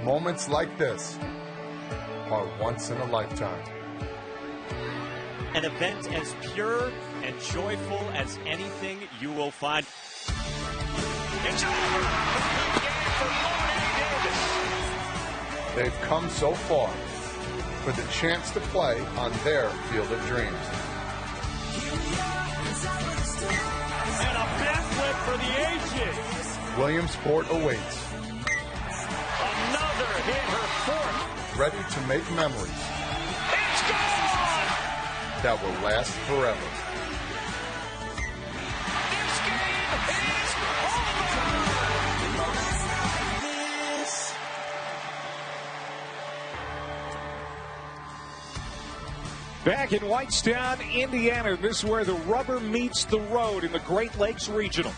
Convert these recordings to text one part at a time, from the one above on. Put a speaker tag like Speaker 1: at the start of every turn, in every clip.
Speaker 1: Moments like this are once in a lifetime.
Speaker 2: An event as pure and joyful as anything you will find. It's over! A big game for Monet Davis.
Speaker 1: They've come so far for the chance to play on their field of dreams.
Speaker 2: And a backflip for the ages.
Speaker 1: Williamsport awaits.
Speaker 2: Another hit, her fourth.
Speaker 1: Ready to make memories.
Speaker 2: It's gone!
Speaker 1: That will last forever.
Speaker 2: This game is over!
Speaker 3: Back in Whitestown, Indiana, this is where the rubber meets the road in the Great Lakes Regional.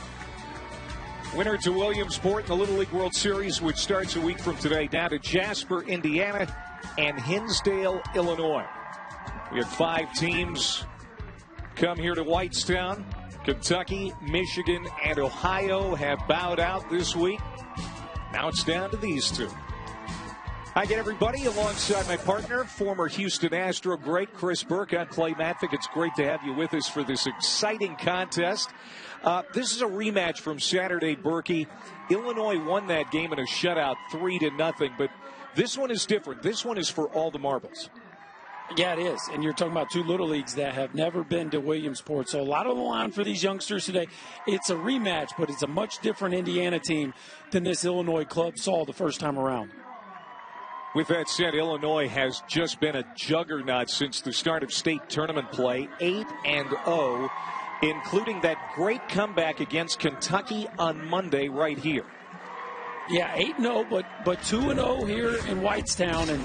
Speaker 3: Winner to Williamsport in the Little League World Series, which starts a week from today, down to Jasper, Indiana, and Hinsdale, Illinois. We had 5 teams come here to Whitestown. Kentucky, Michigan, and Ohio have bowed out this week. Now it's down to these 2. Hi again, everybody. Alongside my partner, former Houston Astro great Chris Burke. I'm Clay Matvick. It's great to have you with us for this exciting contest. This is a rematch from Saturday, Berkey. Illinois won that game in a shutout 3-0, but this one is different. This one is for all the marbles.
Speaker 4: Yeah, it is. And you're talking about 2 little leagues that have never been to Williamsport. So a lot on the line for these youngsters today. It's a rematch, but it's a much different Indiana team than this Illinois club saw the first time around.
Speaker 3: With that said, Illinois has just been a juggernaut since the start of state tournament play, 8-0, including that great comeback against Kentucky on Monday right here.
Speaker 4: Yeah, 8-0, but 2-0 here in Whitestown, and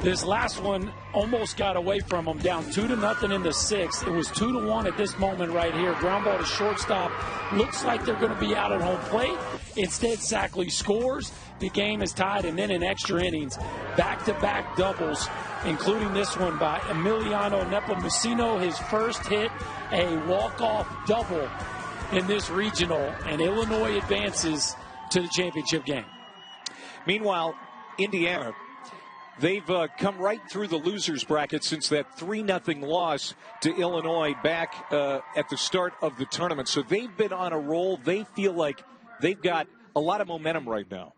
Speaker 4: this last one almost got away from them, down 2-0 in the 6th. It was 2-1 at this moment right here. Ground ball to shortstop. Looks like they're going to be out at home plate. Instead, Sackley scores. The game is tied, and then in extra innings, back-to-back doubles, including this one by Emiliano Nepomuceno, his first hit, a walk-off double in this regional, and Illinois advances to the championship game.
Speaker 3: Meanwhile, Indiana, they've come right through the losers bracket since that 3-0 loss to Illinois back at the start of the tournament. So they've been on a roll. They feel like they've got a lot of momentum right now.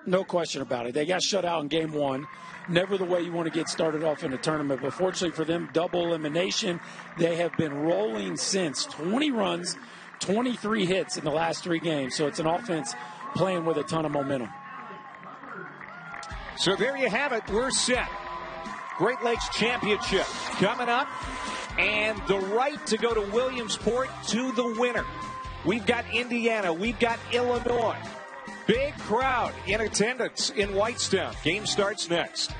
Speaker 4: No question about it. They got shut out in game 1. Never the way you want to get started off in a tournament. But fortunately for them, double elimination. They have been rolling since. 20 runs, 23 hits in the last 3 games. So it's an offense playing with a ton of momentum.
Speaker 3: So there you have it. We're set. Great Lakes Championship coming up. And the right to go to Williamsport to the winner. We've got Indiana. We've got Illinois. Big crowd in attendance in Whitestown. Game starts next.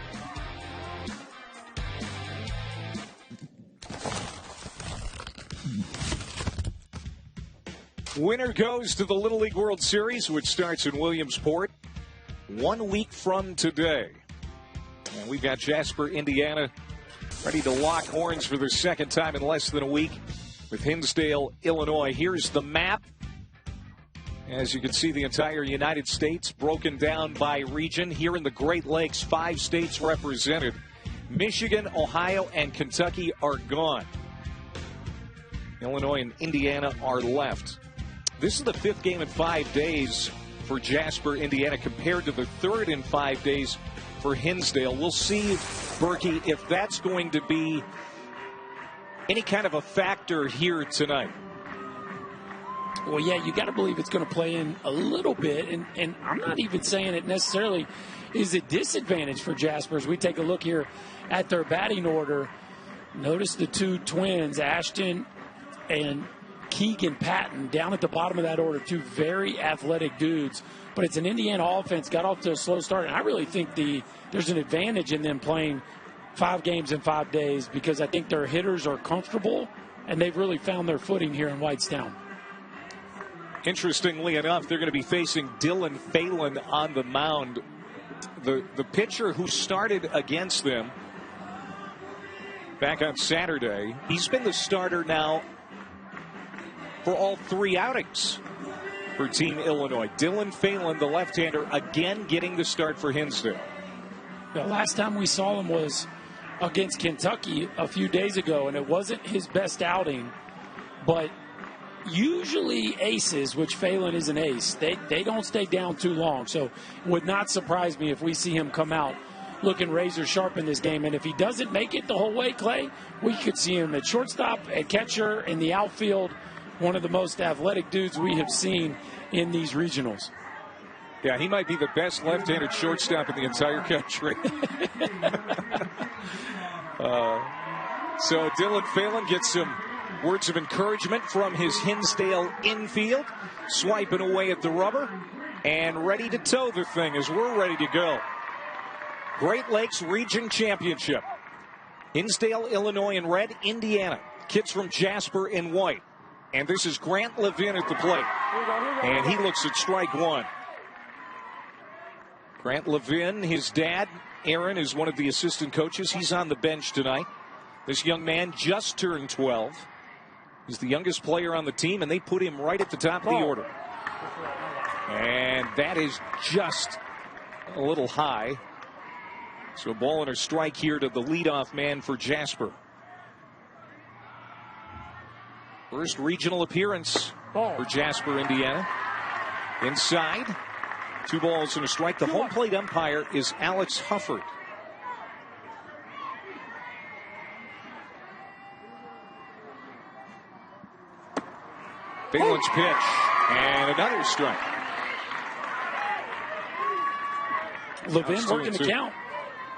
Speaker 3: Winner goes to the Little League World Series, which starts in Williamsport 1 week from today. And we've got Jasper, Indiana, ready to lock horns for the second time in less than a week with Hinsdale, Illinois. Here's the map. As you can see, the entire United States broken down by region. Here in the Great Lakes, 5 states represented. Michigan, Ohio, and Kentucky are gone. Illinois and Indiana are left. This is the 5th game in 5 days for Jasper, Indiana, compared to the 3rd in 5 days for Hinsdale. We'll see, Berkey, if that's going to be any kind of a factor here tonight.
Speaker 4: Well, yeah, you got to believe it's going to play in a little bit, and I'm not even saying it necessarily is a disadvantage for Jasper. As we take a look here at their batting order, notice the 2 twins, Ashton and Keegan Patton, down at the bottom of that order, 2 very athletic dudes. But it's an Indiana offense, got off to a slow start, and I really think there's an advantage in them playing 5 games in 5 days because I think their hitters are comfortable, and they've really found their footing here in Whitestown.
Speaker 3: Interestingly enough, they're going to be facing Dylan Phelan on the mound. The pitcher who started against them back on Saturday, he's been the starter now for all 3 outings. for Team Illinois. Dylan Phelan, the left-hander, again getting the start for Hinsdale.
Speaker 4: The last time we saw him was against Kentucky a few days ago, and it wasn't his best outing. But usually aces, which Phelan is an ace, they don't stay down too long. So it would not surprise me if we see him come out looking razor sharp in this game. And if he doesn't make it the whole way, Clay, we could see him at shortstop, at catcher, in the outfield. One of the most athletic dudes we have seen in these regionals.
Speaker 3: Yeah, he might be the best left-handed shortstop in the entire country. So Dylan Phelan gets some words of encouragement from his Hinsdale infield, swiping away at the rubber, and ready to tow the thing as we're ready to go. Great Lakes Region Championship. Hinsdale, Illinois in red, Indiana. Kids from Jasper in white. And this is Grant Levin at the plate. And he looks at strike one. Grant Levin, his dad, Aaron, is one of the assistant coaches. He's on the bench tonight. This young man just turned 12. He's the youngest player on the team, and they put him right at the top of the order. And that is just a little high. So a ball and a strike here to the leadoff man for Jasper. First regional appearance for Jasper, Indiana. Inside. 2 balls and a strike. The home plate umpire is Alex Hufford. Phelan's pitch. And another strike.
Speaker 4: Levin working the count.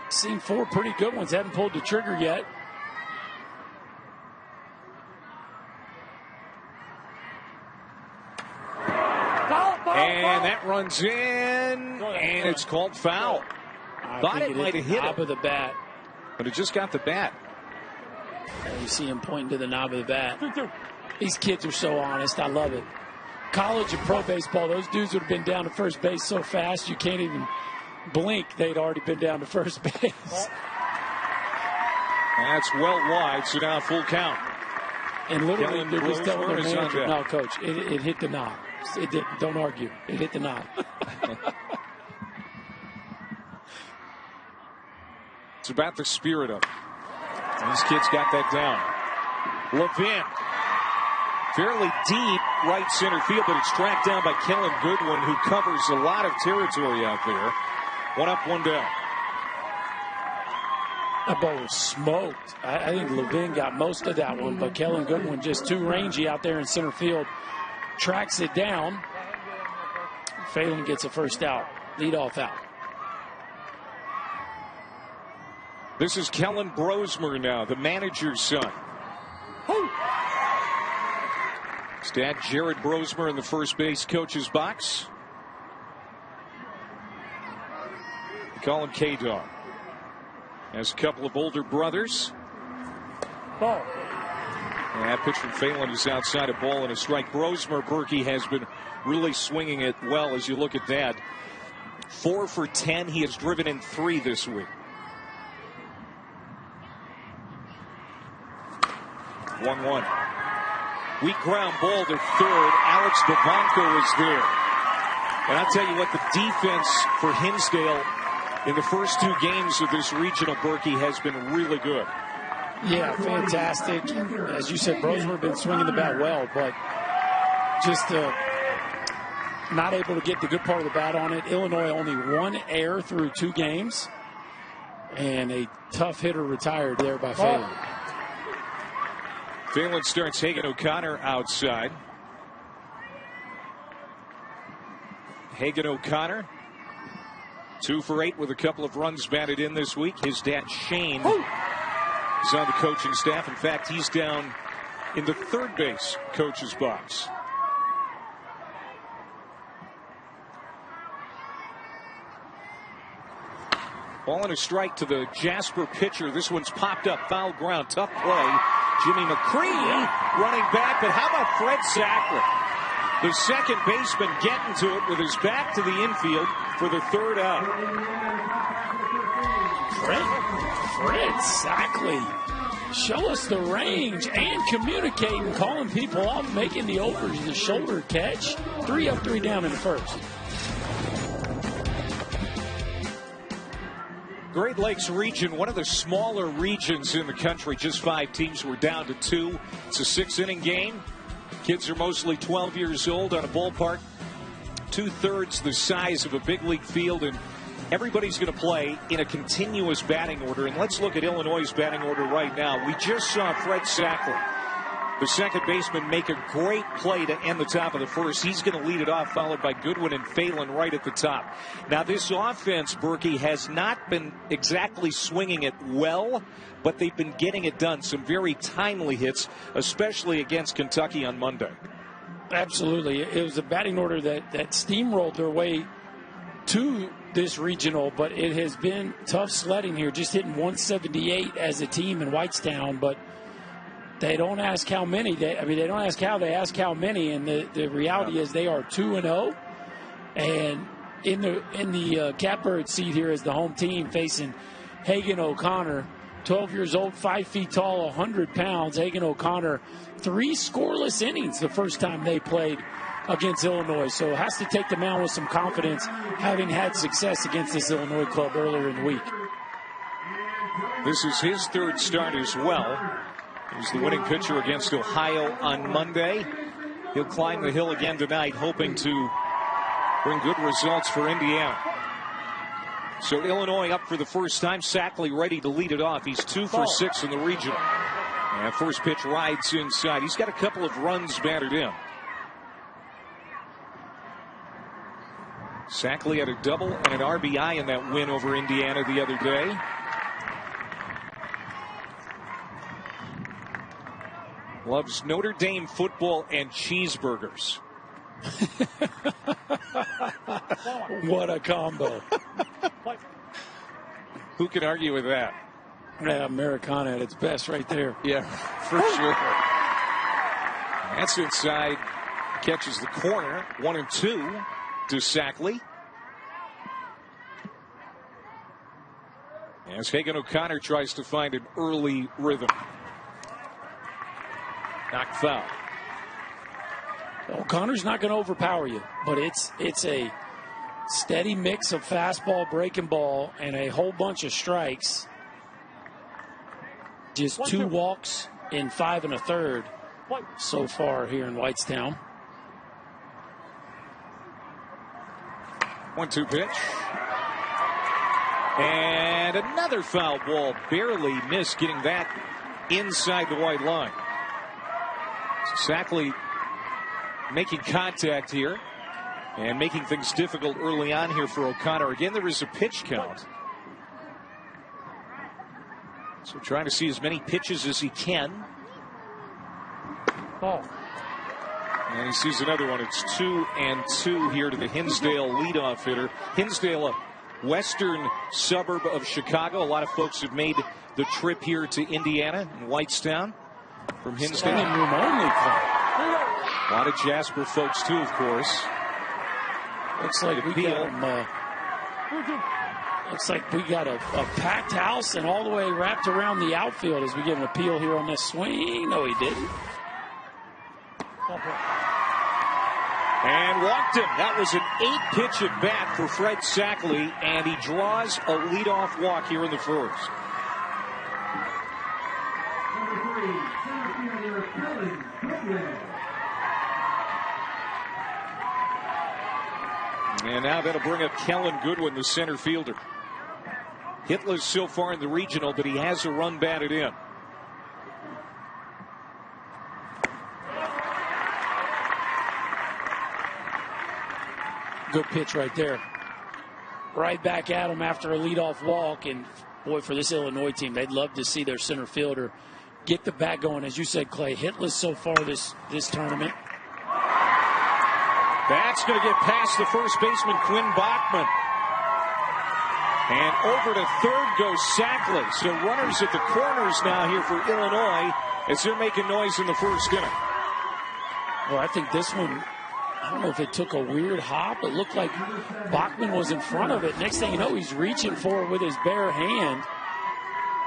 Speaker 4: Seen 4 pretty good ones. Haven't pulled the trigger yet.
Speaker 3: And that runs in, and it's called foul. Thought it might have hit
Speaker 4: knob of the bat,
Speaker 3: but it just got the bat.
Speaker 4: You see him pointing to the knob of the bat. These kids are so honest. I love it. College and pro baseball, those dudes would have been down to first base so fast you can't even blink. They'd already been down to first base.
Speaker 3: That's well wide, so now full count.
Speaker 4: And literally, they're just telling their manager, no, coach, it hit the knob. It did. Don't argue. It hit the knob.
Speaker 3: It's about the spirit of it. These kids got that down. Levin, fairly deep right center field, but it's tracked down by Kellen Goodwin, who covers a lot of territory out there. 1 up, 1 down.
Speaker 4: That ball was smoked. I think Levin got most of that one, but Kellen Goodwin just too rangy out there in center field. Tracks it down. Phelan gets a first out. Leadoff out.
Speaker 3: This is Kellen Brosmer now, the manager's son. His dad, Jared Brosmer, in the first base coach's box. They call him K-Dog. Has a couple of older brothers. And that pitch from Phelan is outside, a ball and a strike. Brosmer, Berkey, has been really swinging it well as you look at that. 4 for 10. He has driven in 3 this week. 1-1. Weak ground ball to third. Alex Babanco is there. And I'll tell you what, the defense for Hinsdale in the first 2 games of this regional, Berkey, has been really good.
Speaker 4: Yeah, fantastic. As you said, Brosmer been swinging the bat well, but just not able to get the good part of the bat on it. Illinois only 1 error through 2 games, and a tough hitter retired there by Phelan.
Speaker 3: Phelan starts Hagan O'Connor outside. Hagan O'Connor, 2 for 8 with a couple of runs batted in this week. His dad, Shane, is on the coaching staff. In fact, he's down in the third base coach's box. Ball and a strike to the Jasper pitcher. This one's popped up, foul ground, tough play. Jimmy McCree running back, but how about Fred Sackler? The second baseman getting to it with his back to the infield for the third out.
Speaker 4: Fred Sackler show us the range and communicating, calling people off, making the overs, the shoulder catch. 3 up, 3 down in the first.
Speaker 3: Great Lakes region, one of the smaller regions in the country. Just 5 teams. We're down to 2. It's a 6-inning game. Kids are mostly 12 years old on a ballpark 2/3 the size of a big league field, and everybody's going to play in a continuous batting order. And let's look at Illinois' batting order right now. We just saw Fred Sackley, the second baseman, make a great play to end the top of the first. He's going to lead it off, followed by Goodwin and Phelan right at the top. Now, this offense, Berkey, has not been exactly swinging it well, but they've been getting it done. Some very timely hits, especially against Kentucky on Monday.
Speaker 4: Absolutely. It was a batting order that steamrolled their way to this regional, but it has been tough sledding here, just hitting 178 as a team in Whitestown, but they don't ask how many. They don't ask how, they ask how many, and the reality is they are 2-0, and in the catbird seat here is the home team facing Hagan O'Connor, 12 years old, 5 feet tall, 100 pounds. Hagan O'Connor, 3 scoreless innings the first time they played against Illinois. So has to take the mound with some confidence, having had success against this Illinois club earlier in the week.
Speaker 3: This is his 3rd start as well. He's the winning pitcher against Ohio on Monday. He'll climb the hill again tonight, hoping to bring good results for Indiana. So Illinois up for the first time. Sackley ready to lead it off. He's 2 for 6 in the regional. And first pitch rides inside. He's got a couple of runs batted in. Sackley had a double and an RBI in that win over Indiana the other day. Loves Notre Dame football and cheeseburgers.
Speaker 4: What a combo.
Speaker 3: Who can argue with that?
Speaker 4: Yeah, Americana at its best right there.
Speaker 3: Yeah, for sure. That's inside. Catches the corner. 1-2 to Sackley. As Hagan O'Connor tries to find an early rhythm. Knocked foul.
Speaker 4: O'Connor's not going to overpower you, but it's a steady mix of fastball, breaking ball, and a whole bunch of strikes. Just 2 walks in 5 1/3 so far here in Whitestown.
Speaker 3: 1-2 pitch. And another foul ball. Barely missed getting that inside the white line. Sackley making contact here and making things difficult early on here for O'Connor. Again, there is a pitch count. So trying to see as many pitches as he can.
Speaker 4: Oh.
Speaker 3: And he sees another one. It's 2-2 here to the Hinsdale leadoff hitter. Hinsdale, a western suburb of Chicago. A lot of folks have made the trip here to Indiana and Whitestown from Hinsdale.
Speaker 4: Standing room only club.
Speaker 3: A lot of Jasper folks too, of course.
Speaker 4: Looks like we got a packed house and all the way wrapped around the outfield as we get an appeal here on this swing. No, he didn't.
Speaker 3: And walked him. That was an 8-pitch at bat for Fred Sackley, and he draws a leadoff walk here in the first. And now that'll bring up Kellen Goodwin, the center fielder. Hitless so far in the regional, but he has a run batted in.
Speaker 4: Good pitch right there. Right back at him after a leadoff walk. And boy, for this Illinois team, they'd love to see their center fielder get the bat going. As you said, Clay, hitless so far this tournament.
Speaker 3: That's going to get past the first baseman, Quinn Bachman. And over to third goes Sackley. So runners at the corners now here for Illinois as they're making noise in the first inning.
Speaker 4: Well, I think this one, I don't know if it took a weird hop. It looked like Bachman was in front of it. Next thing you know, he's reaching for it with his bare hand.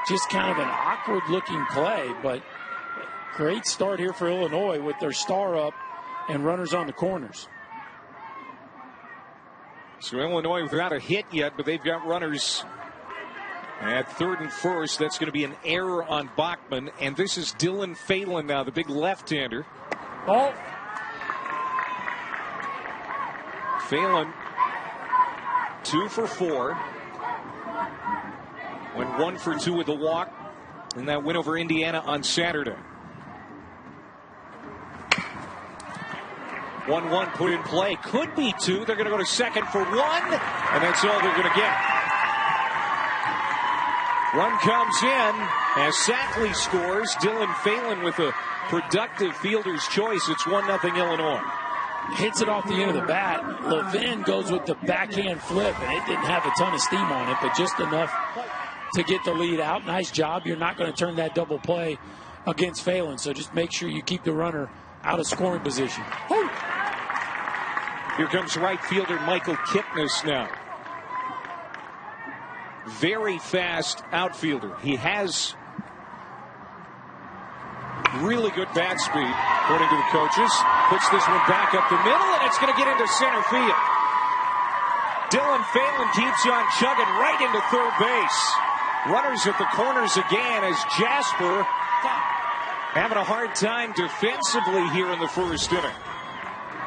Speaker 4: just kind of an awkward-looking play, but great start here for Illinois with their star up and runners on the corners.
Speaker 3: So Illinois without a hit yet, but they've got runners at third and first. That's going to be an error on Bachman. And this is Dylan Phelan now, the big left-hander.
Speaker 4: Ball.
Speaker 3: Phelan, 2 for 4. Went 1 for 2 with the walk in that win over Indiana on Saturday. 1-1 put in play. Could be 2. They're going to go to second for 1. And that's all they're going to get. Run comes in as Sackley scores. Dylan Phelan with a productive fielder's choice. It's 1-0 Illinois.
Speaker 4: Hits it off the end of the bat. Levin goes with the backhand flip, and it didn't have a ton of steam on it, but just enough to get the lead out. Nice job. You're not going to turn that double play against Phelan, so just make sure you keep the runner out of scoring position. Woo!
Speaker 3: Here comes right fielder Michael Kipnis now. Very fast outfielder. He has really good bat speed, according to the coaches. Puts this one back up the middle, and it's going to get into center field. Dylan Phelan keeps on chugging right into third base. Runners at the corners again as Jasper having a hard time defensively here in the first inning.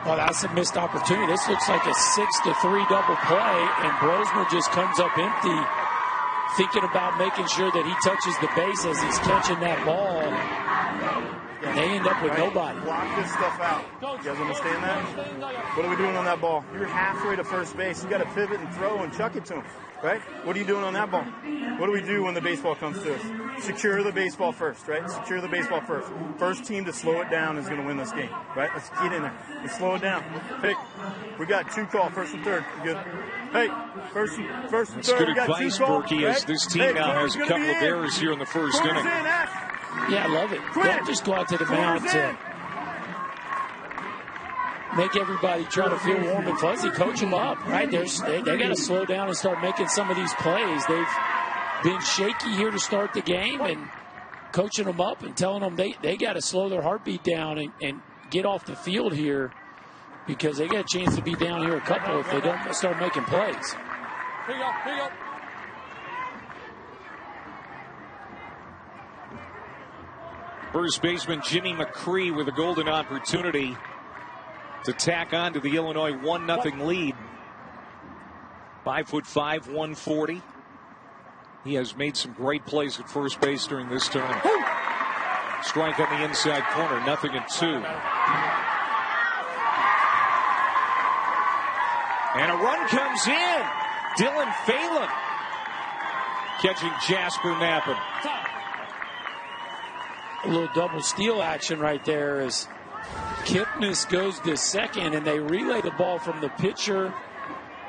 Speaker 4: Well, that's a missed opportunity. This looks like a 6-3 double play, and Brosmer just comes up empty, thinking about making sure that he touches the base as he's catching that ball. And they end up with nobody.
Speaker 5: Block this stuff out. You guys understand that? What are we doing on that ball? You're halfway to first base. You got to pivot and throw and chuck it to him, right? What are you doing on that ball? What do we do when the baseball comes to us? Secure the baseball first, right? Secure the baseball first. First team to slow it down is going to win this game, right? Let's get in there. Let's slow it down. Hey, we got 2 calls, first and third. Good. Hey, first and
Speaker 3: That's
Speaker 5: third.
Speaker 3: good advice, Berkey, as this team now has a couple of errors here in the first inning.
Speaker 4: Yeah, I love it. Don't just go out to the mound to make everybody try to feel warm and fuzzy. Coach them up, right? They got to slow down and start making some of these plays. They've been shaky here to start the game, and coaching them up and telling them they got to slow their heartbeat down and get off the field here, because they got a chance to be down here a couple if they don't start making plays.
Speaker 6: Here you go.
Speaker 3: First baseman Jimmy McCree with a golden opportunity to tack on to the Illinois 1-0 lead. 5'5", 140. He has made some great plays at first base during this tournament. Strike on the inside corner, 0-2. And a run comes in. Dylan Phelan catching Jasper Knappen.
Speaker 4: A little double steal action right there as Kipnis goes to second, and they relay the ball from the pitcher.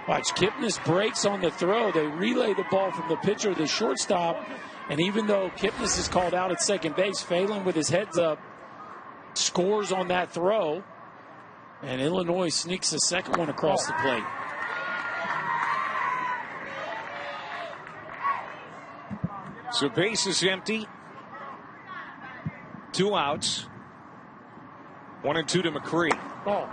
Speaker 4: Watch, Kipnis breaks on the throw. They relay the ball from the pitcher to the shortstop, and even though Kipnis is called out at second base, Phelan with his heads up scores on that throw, and Illinois sneaks a second one across the plate.
Speaker 3: So base is empty. 2 outs. 1-2 to McCree.
Speaker 4: Ball.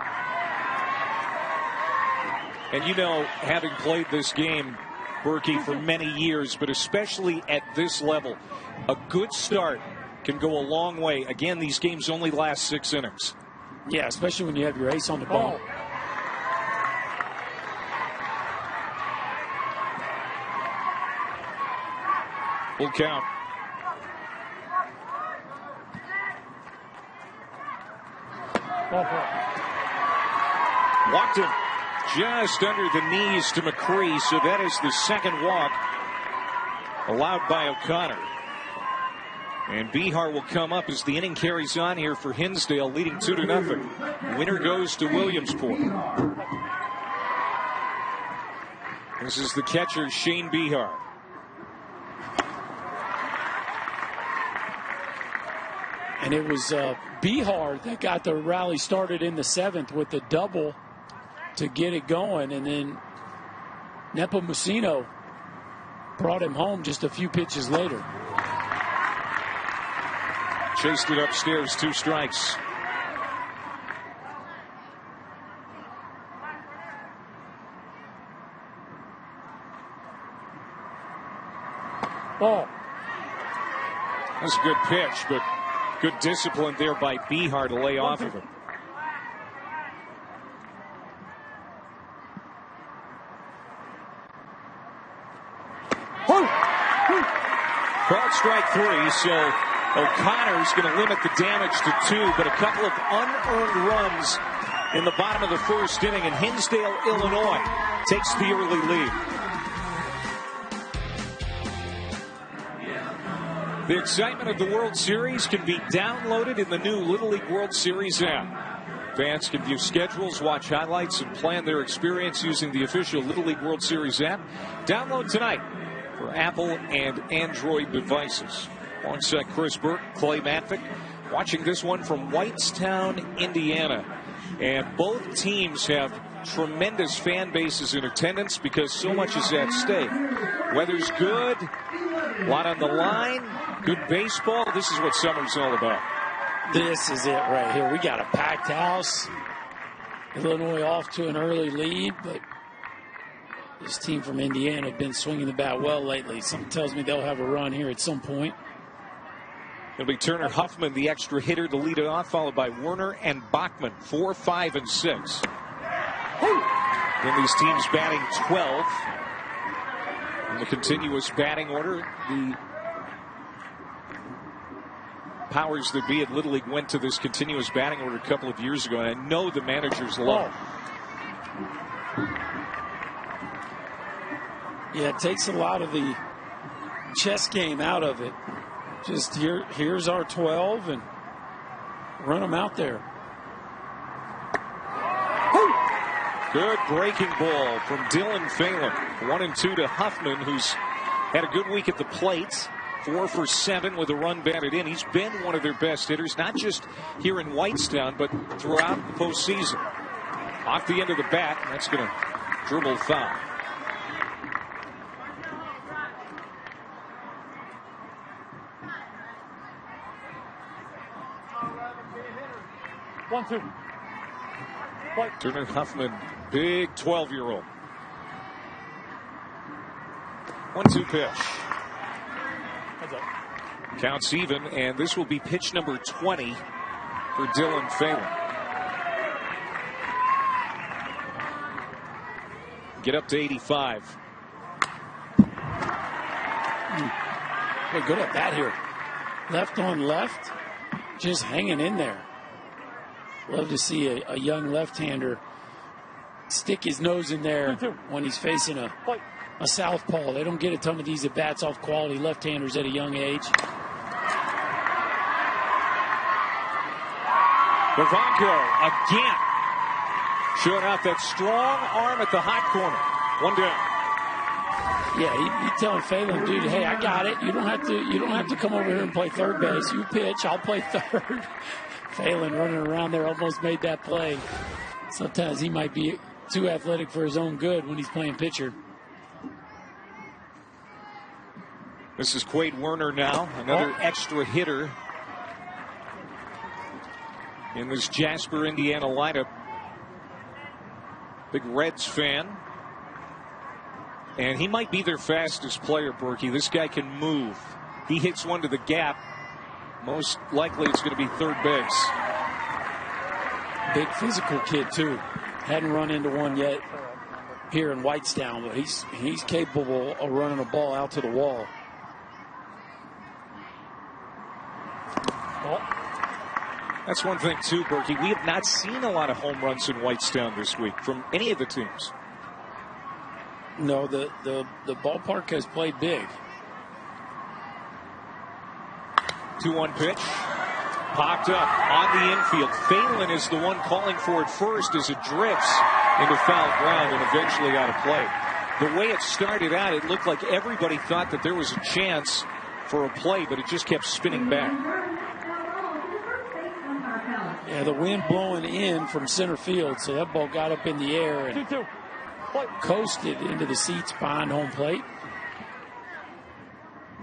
Speaker 3: And you know, having played this game, Berkey, for many years, but especially at this level, a good start can go a long way. Again, these games only last 6 innings.
Speaker 4: Yeah, especially when you have your ace on the ball.
Speaker 3: Full count. Walked him just under the knees to McCree, so that is the second walk allowed by O'Connor. And Bihar will come up as the inning carries on here for Hinsdale, leading 2-0. Winner goes to Williamsport. This is the catcher, Shane Bihar.
Speaker 4: And it was Bihar that got the rally started in the 7th with the double to get it going. And then Nepomuceno brought him home just a few pitches later.
Speaker 3: chased it upstairs, 2 strikes.
Speaker 4: Ball.
Speaker 3: That's a good pitch, but good discipline there by Bihar to lay off of it. Called strike 3, so O'Connor's going to limit the damage to 2, but a couple of unearned runs in the bottom of the first inning, and Hinsdale, Illinois takes the early lead. The excitement of the World Series can be downloaded in the new Little League World Series app. Fans can view schedules, watch highlights, and plan their experience using the official Little League World Series app. Download tonight for Apple and Android devices. Alongside Chris Burke, Clay Matvick, watching this one from Whitestown, Indiana. And both teams have tremendous fan bases in attendance because so much is at stake. Weather's good, a lot on the line, good baseball. This is what summer's all about.
Speaker 4: This is it right here. We got a packed house. Illinois off to an early lead, but this team from Indiana have been swinging the bat well lately. Something tells me they'll have a run here at some point.
Speaker 3: It'll be Turner Huffman, the extra hitter, to lead it off, followed by Werner and Bachman, 4, 5, and 6. Then these teams batting 12. In the continuous batting order, the powers that be at Little League went to this continuous batting order a couple of years ago, and I know the managers love it.
Speaker 4: Yeah, it takes a lot of the chess game out of it. Just here's our 12 and run them out there.
Speaker 3: Good breaking ball from Dylan Phelan. 1-2 to Huffman, who's had a good week at the plate. 4 for 7 with a run batted in. He's been one of their best hitters, not just here in Whitestown, but throughout the postseason. Off the end of the bat, and that's going to dribble foul. Turner Huffman, big 12-year-old. 1-2 pitch. Counts even, and this will be pitch number 20 for Dylan Phelan. Get up to 85.
Speaker 4: Well, good at bat here. Left on left, just hanging in there. Love to see a young left-hander stick his nose in there when he's facing a southpaw. They don't get a ton of these at-bats off quality left-handers at a young age.
Speaker 3: Vivanco again showing out that strong arm at the hot corner. 1 down.
Speaker 4: Yeah, he telling Phelan, dude, hey, I got it. You don't have to come over here and play third base. You pitch, I'll play third. Phelan running around there almost made that play. Sometimes he might be too athletic for his own good when he's playing pitcher.
Speaker 3: This is Quade Werner now, another extra hitter in this Jasper, Indiana lineup. Big Reds fan. And he might be their fastest player, Berkey. This guy can move. He hits one to the gap. Most likely it's going to be third base.
Speaker 4: Big physical kid, too. Hadn't run into one yet here in Whitestown, but he's capable of running a ball out to the wall.
Speaker 3: That's one thing, too, Berkey. We have not seen a lot of home runs in Whitestown this week from any of the teams.
Speaker 4: No, the ballpark has played big.
Speaker 3: 2-1 pitch. Popped up on the infield. Phelan is the one calling for it first as it drifts into foul ground and eventually out of play. The way it started out, it looked like everybody thought that there was a chance for a play, but it just kept spinning back.
Speaker 4: Yeah, the wind blowing in from center field, so that ball got up in the air and coasted into the seats behind home plate.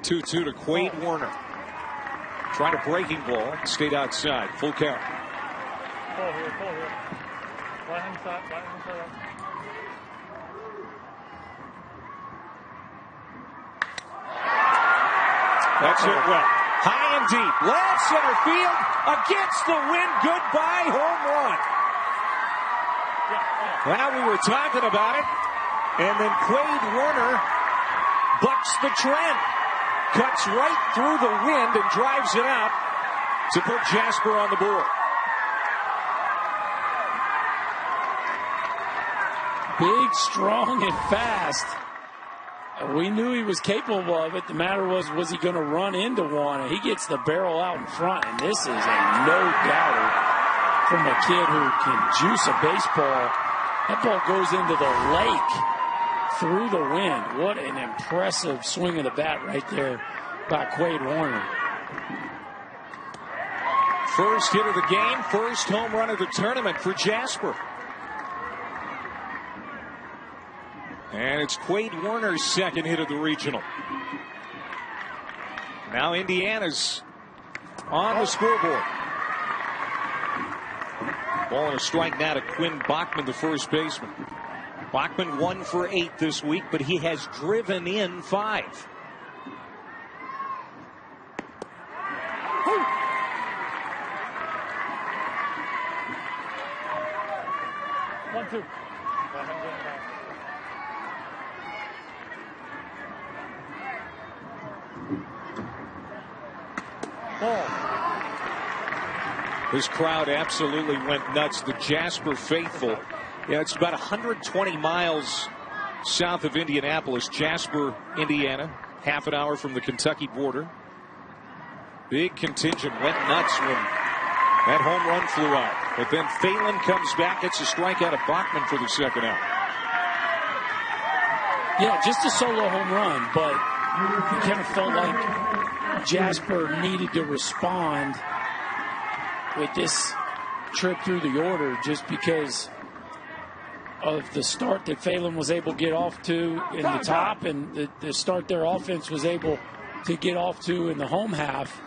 Speaker 3: 2-2 to Quade Werner. Tried a breaking ball, stayed outside. Full count.
Speaker 6: Pull here, pull here. Right hand side, right hand side.
Speaker 3: That's it well. High and deep. Left center field. Against the wind. Goodbye home run. Well, we were talking about it. And then Quade Warner bucks the trend. Cuts right through the wind and drives it out to put Jasper on the board.
Speaker 4: Big, strong, and fast. We knew he was capable of it. The matter was he going to run into one? And he gets the barrel out in front. And this is a no-doubter from a kid who can juice a baseball. That ball goes into the lake through the wind. What an impressive swing of the bat right there by Quade Warner.
Speaker 3: First hit of the game, first home run of the tournament for Jasper. And it's Quade Warner's second hit of the regional. Now Indiana's on the scoreboard. Ball and a strike now to Quinn Bachman, the first baseman. Bachman 1 for 8 this week, but he has driven in 5.
Speaker 6: One, two.
Speaker 3: This crowd absolutely went nuts. The Jasper faithful. Yeah, it's about 120 miles south of Indianapolis. Jasper, Indiana, half an hour from the Kentucky border. Big contingent went nuts when that home run flew out. But then Phelan comes back, gets a strikeout of Bachman for the second out.
Speaker 4: Yeah, just a solo home run, but you kind of felt like Jasper needed to respond with this trip through the order just because of the start that Phelan was able to get off to in the top and the start their offense was able to get off to in the home half.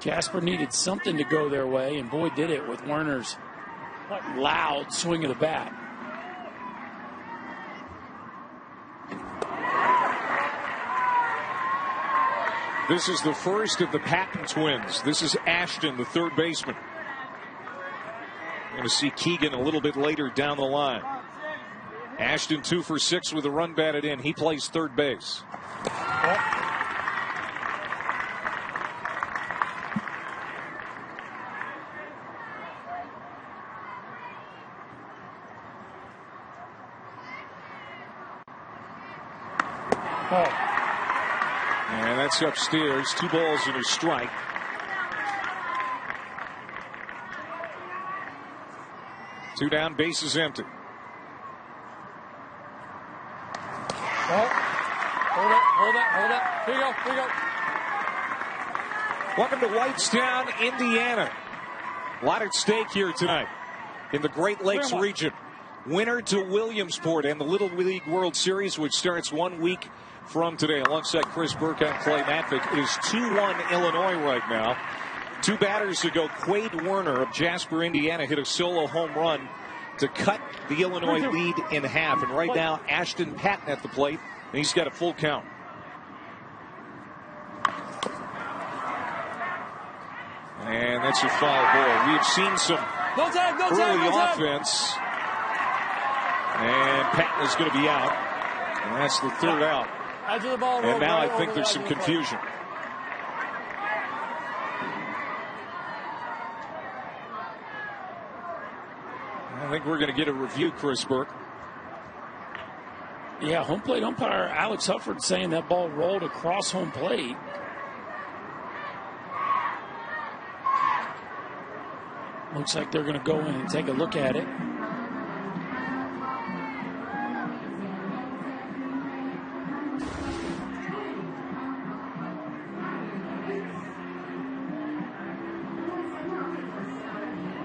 Speaker 4: Jasper needed something to go their way, and boy, did it with Werner's loud swing of the bat.
Speaker 3: This is the first of the Patton twins. This is Ashton, the third baseman. Going to see Keegan a little bit later down the line. Ashton 2 for 6 with a run batted in. He plays third base. And that's upstairs. 2 balls and a strike. Two down, bases empty.
Speaker 6: Hold it. Here you go.
Speaker 3: Welcome to Whitestown, Indiana. A lot at stake here tonight in the Great Lakes region. Winner to Williamsport and the Little League World Series, which starts 1 week from today. Alongside Chris Burke and Clay Matvick, it is 2-1 Illinois right now. 2 batters ago, Quade Warner of Jasper, Indiana, hit a solo home run to cut the Illinois lead in half. And right now, Ashton Patton at the plate, and he's got a full count. And that's a foul ball. We've seen some early offense. And Patton is going to be out. And that's the third out. And now I think there's some confusion. I think we're going to get a review, Chris Burke.
Speaker 4: Yeah, home plate umpire Alex Hufford saying that ball rolled across home plate. Looks like they're going to go in and take a look at it.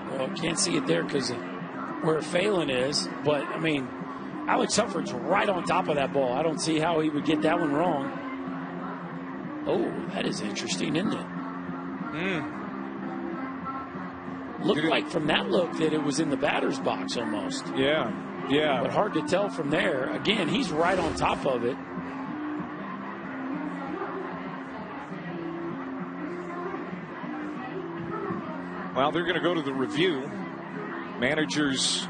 Speaker 4: Well, can't see it there because where Phelan is, but I mean, Alex Hufford's right on top of that ball. I don't see how he would get that one wrong. Oh, that is interesting, isn't it? Looked like from that look that it was in the batter's box almost.
Speaker 3: Yeah.
Speaker 4: But hard to tell from there. Again, he's right on top of it.
Speaker 3: Well, they're going to go to the review. Managers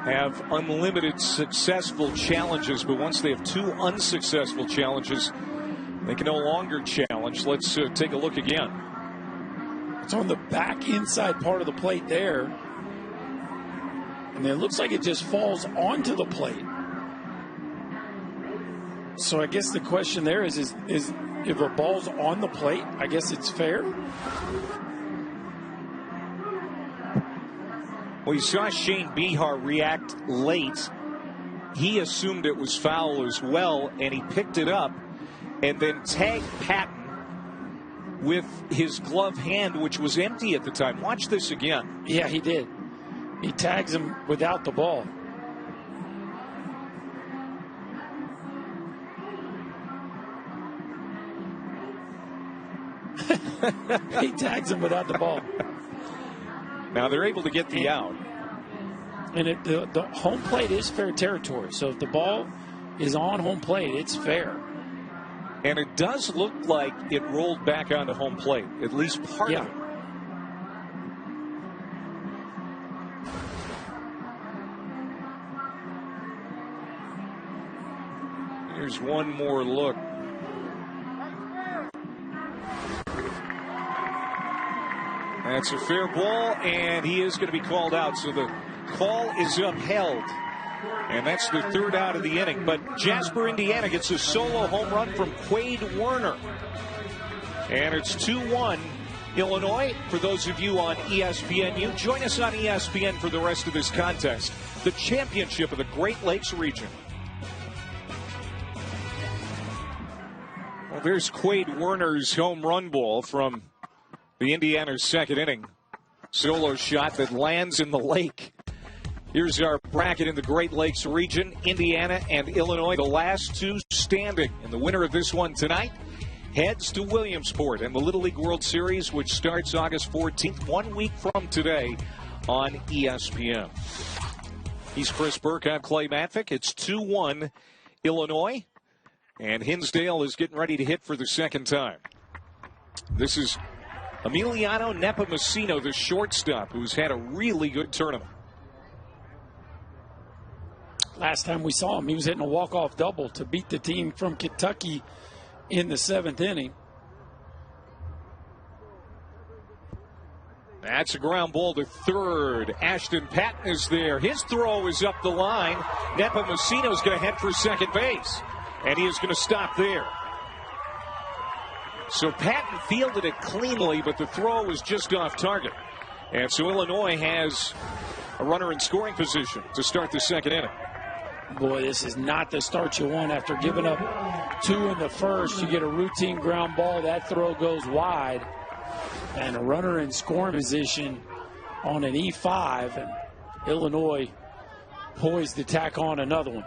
Speaker 3: have unlimited successful challenges, but once they have 2 unsuccessful challenges, they can no longer challenge. Let's take a look again.
Speaker 4: It's on the back inside part of the plate there. And it looks like it just falls onto the plate. So I guess the question there is if a ball's on the plate, I guess it's fair.
Speaker 3: Well, you saw Shane Behar react late. He assumed it was foul as well, and he picked it up and then tagged Patton with his glove hand, which was empty at the time. Watch this again.
Speaker 4: Yeah, he did. He tags him without the ball. He tags him without the ball.
Speaker 3: Now they're able to get the out.
Speaker 4: And the home plate is fair territory. So if the ball is on home plate, it's fair.
Speaker 3: And it does look like it rolled back onto home plate, at least part of it. Here's one more look. That's a fair ball, and he is going to be called out. So the call is upheld. And that's the 3rd out of the inning. But Jasper, Indiana gets a solo home run from Quade Werner. And it's 2-1 Illinois. For those of you on ESPNU, join us on ESPN for the rest of this contest. The championship of the Great Lakes region. Well, there's Quade Werner's home run ball from the Indiana's 2nd inning. Solo shot that lands in the lake. Here's our bracket in the Great Lakes region. Indiana and Illinois, the last 2 standing. And the winner of this one tonight heads to Williamsport and the Little League World Series, which starts August 14th, 1 week from today on ESPN. He's Chris Burke. I'm Clay Matvick. It's 2-1 Illinois. And Hinsdale is getting ready to hit for the 2nd time. This is Emiliano Nepomuceno, the shortstop, who's had a really good tournament.
Speaker 4: Last time we saw him, he was hitting a walk-off double to beat the team from Kentucky in the 7th inning.
Speaker 3: That's a ground ball to third. Ashton Patton is there. His throw is up the line. Nepomuceno is going to head for second base. And he is going to stop there. So Patton fielded it cleanly, but the throw was just off target. And so Illinois has a runner in scoring position to start the 2nd inning.
Speaker 4: Boy, this is not the start you want after giving up 2 in the first. You get a routine ground ball. That throw goes wide. And a runner in scoring position on an E5. And Illinois poised to tack on another one.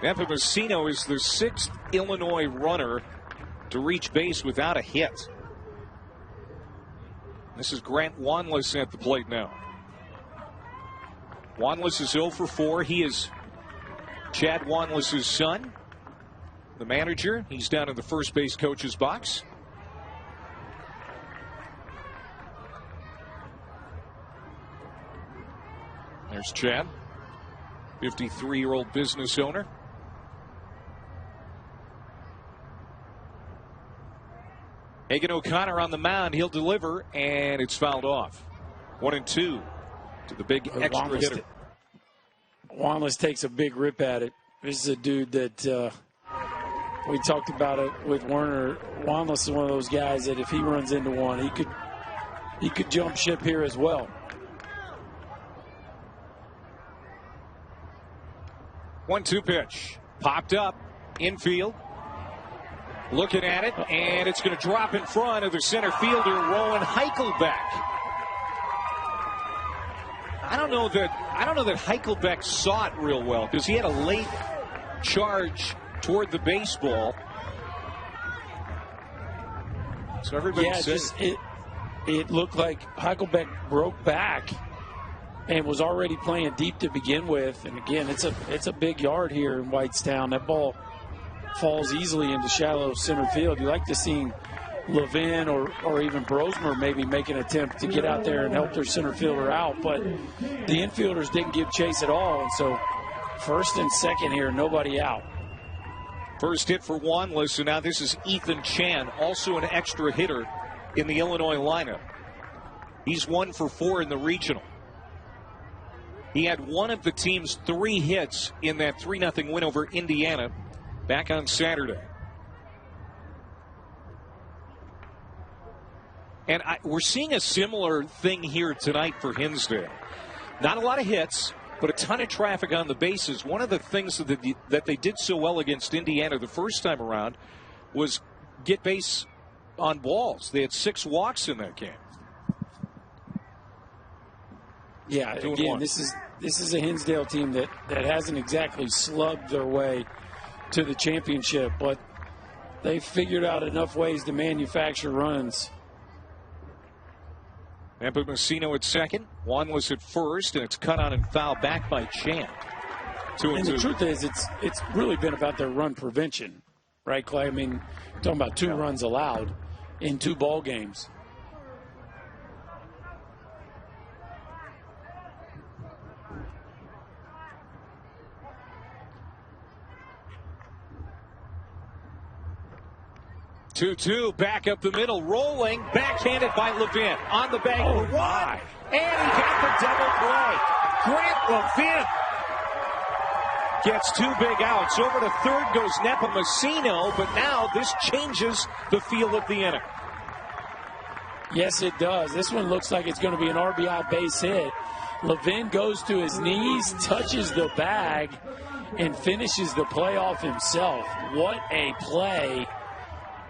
Speaker 3: Nepomuceno is the 6th Illinois runner to reach base without a hit. This is Grant Wanless at the plate now. Wanless is 0 for 4. He is Chad Wanless' son, the manager. He's down in the first base coach's box. There's Chad, 53-year-old business owner. Hagan O'Connor on the mound. He'll deliver, and it's fouled off. 1-2 to the big extra hitter.
Speaker 4: Wanless takes a big rip at it. This is a dude that we talked about it with Werner. Wanless is one of those guys that if he runs into one, he could jump ship here as well.
Speaker 3: 1-2 pitch. Popped up. Infield. Looking at it, and it's going to drop in front of the center fielder, Rowan Heichelbeck. I don't know that Heichelbeck saw it real well because he had a late charge toward the baseball. So everybody says
Speaker 4: it looked like Heichelbeck broke back and was already playing deep to begin with. And again, it's a big yard here in Whitestown. That ball falls easily into shallow center field. You like to see Levin or even Brosmer maybe make an attempt to get out there and help their center fielder out, but the infielders didn't give chase at all, and so first and second here, nobody out.
Speaker 3: First hit for Wanless, so now this is Ethan Chan, also an extra hitter in the Illinois lineup. He's 1 for 4 in the regional. He had one of the team's 3 hits in that 3-0 win over Indiana back on Saturday. And we're seeing a similar thing here tonight for Hinsdale. Not a lot of hits, but a ton of traffic on the bases. One of the things that they did so well against Indiana the first time around was get base on balls. They had 6 walks in that game.
Speaker 4: Yeah, again, this is a Hinsdale team that hasn't exactly slugged their way to the championship, but they've figured out enough ways to manufacture runs.
Speaker 3: Nepomacino at second, Wanless at first, and it's cut on and fouled back by Chan. 2-2.
Speaker 4: And the truth is, it's really been about their run prevention, right, Clay? I mean, talking about 2 runs allowed in 2 ball games.
Speaker 3: Two, back up the middle, rolling, backhanded by Levin. On the bag for 1, and he got the double play. Grant Levin gets 2 big outs. Over to third goes Nepomacino, but now this changes the feel of the inning.
Speaker 4: Yes, it does. This one looks like it's going to be an RBI base hit. Levin goes to his knees, touches the bag, and finishes the play off himself. What a play.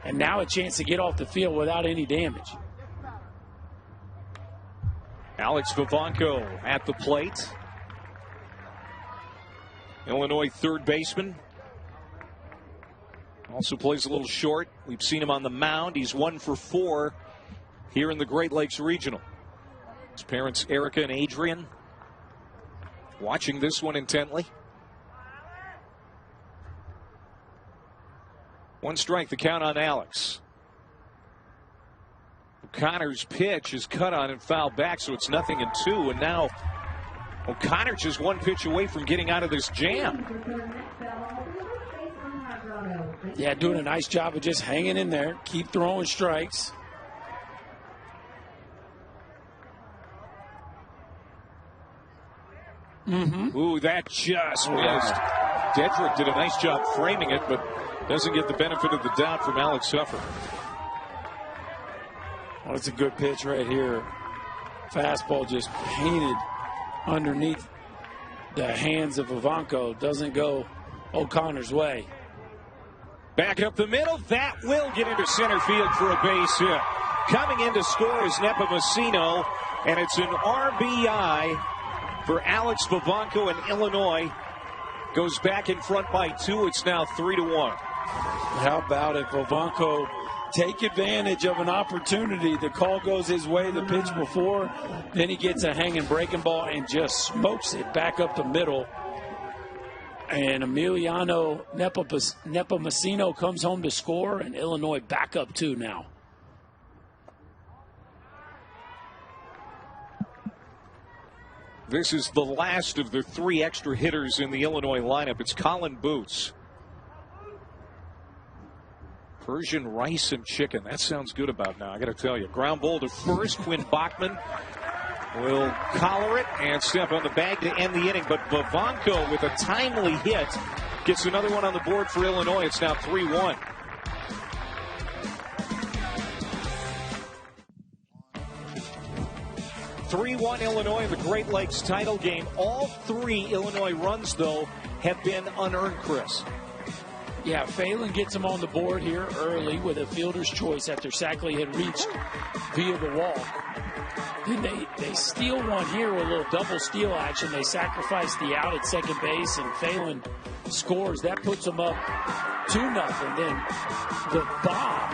Speaker 4: And now a chance to get off the field without any damage.
Speaker 3: Alex Vivanco at the plate. Illinois third baseman. Also plays a little short. We've seen him on the mound. He's 1 for 4 here in the Great Lakes Regional. His parents, Erica and Adrian, watching this one intently. 1 strike, the count on Alex. O'Connor's pitch is cut on and fouled back, so it's 0-2. And now O'Connor just 1 pitch away from getting out of this jam.
Speaker 4: Yeah, doing a nice job of just hanging in there. Keep throwing strikes.
Speaker 3: Ooh, that just missed. Dedrick did a nice job framing it, but doesn't get the benefit of the doubt from Alex Huffer.
Speaker 4: Well, it's a good pitch right here. Fastball just painted underneath the hands of Vivanco. Doesn't go O'Connor's way.
Speaker 3: Back up the middle. That will get into center field for a base hit. Coming in to score is Nepomacino, and it's an RBI for Alex Vivanco, and Illinois goes back in front by 2. It's now 3-1.
Speaker 4: How about it? Vivanco take advantage of an opportunity. The call goes his way the pitch before. Then he gets a hanging breaking ball and just smokes it back up the middle. And Emiliano Nepomacino comes home to score, and Illinois back up 2 now.
Speaker 3: This is the last of the 3 extra hitters in the Illinois lineup. It's Colin Boots. Persian rice and chicken. That sounds good about now, I got to tell you. Ground ball to first. Quinn Bachman will collar it and step on the bag to end the inning. But Vivanco, with a timely hit, gets another one on the board for Illinois. It's now 3-1. Illinois in the Great Lakes title game. All 3 Illinois runs, though, have been unearned, Chris.
Speaker 4: Yeah, Phelan gets him on the board here early with a fielder's choice after Sackley had reached via the wall. Then they steal one here with a little double steal action. They sacrifice the out at second base, and Phelan scores, that puts them up 2-0. Then the bomb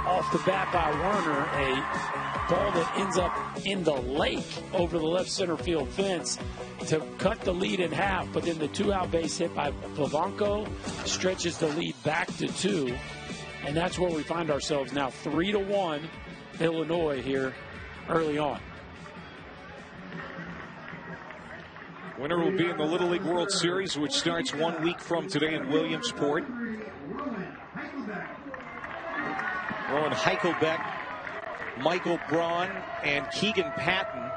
Speaker 4: off the bat by Werner, a ball that ends up in the lake over the left center field fence to cut the lead in half. But then the 2-out base hit by Pavanko stretches the lead back to 2. And that's where we find ourselves now, 3-1 Illinois here early on.
Speaker 3: Winner will be in the Little League World Series, which starts 1 week from today in Williamsport. Rowan Heichelbeck, Michael Braun, and Keegan Patton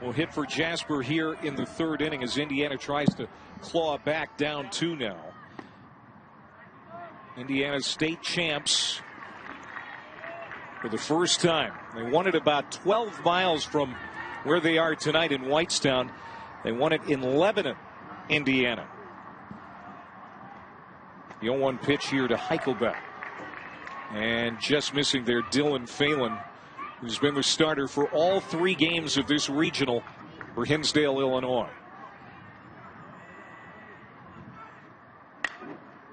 Speaker 3: will hit for Jasper here in the 3rd inning as Indiana tries to claw back down 2 now. Indiana's state champs for the first time. They won it about 12 miles from where they are tonight in Whitestown. They won it in Lebanon, Indiana. The 0-1 pitch here to Heichelbeck. And just missing there, Dylan Phelan, who's been the starter for all 3 games of this regional for Hinsdale, Illinois.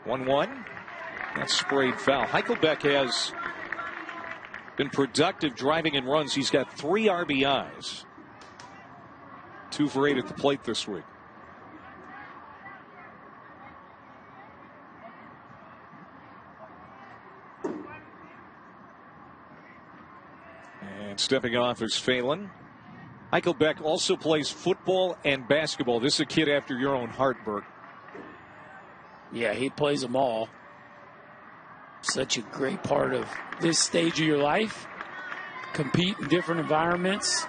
Speaker 3: 1-1. That's sprayed foul. Heichelbeck has been productive driving in runs. He's got 3 RBIs. 2 for 8 at the plate this week. And stepping off is Phelan. Heichelbeck also plays football and basketball. This is a kid after your own heart, Bert.
Speaker 4: Yeah, he plays them all. Such a great part of this stage of your life. Compete in different environments.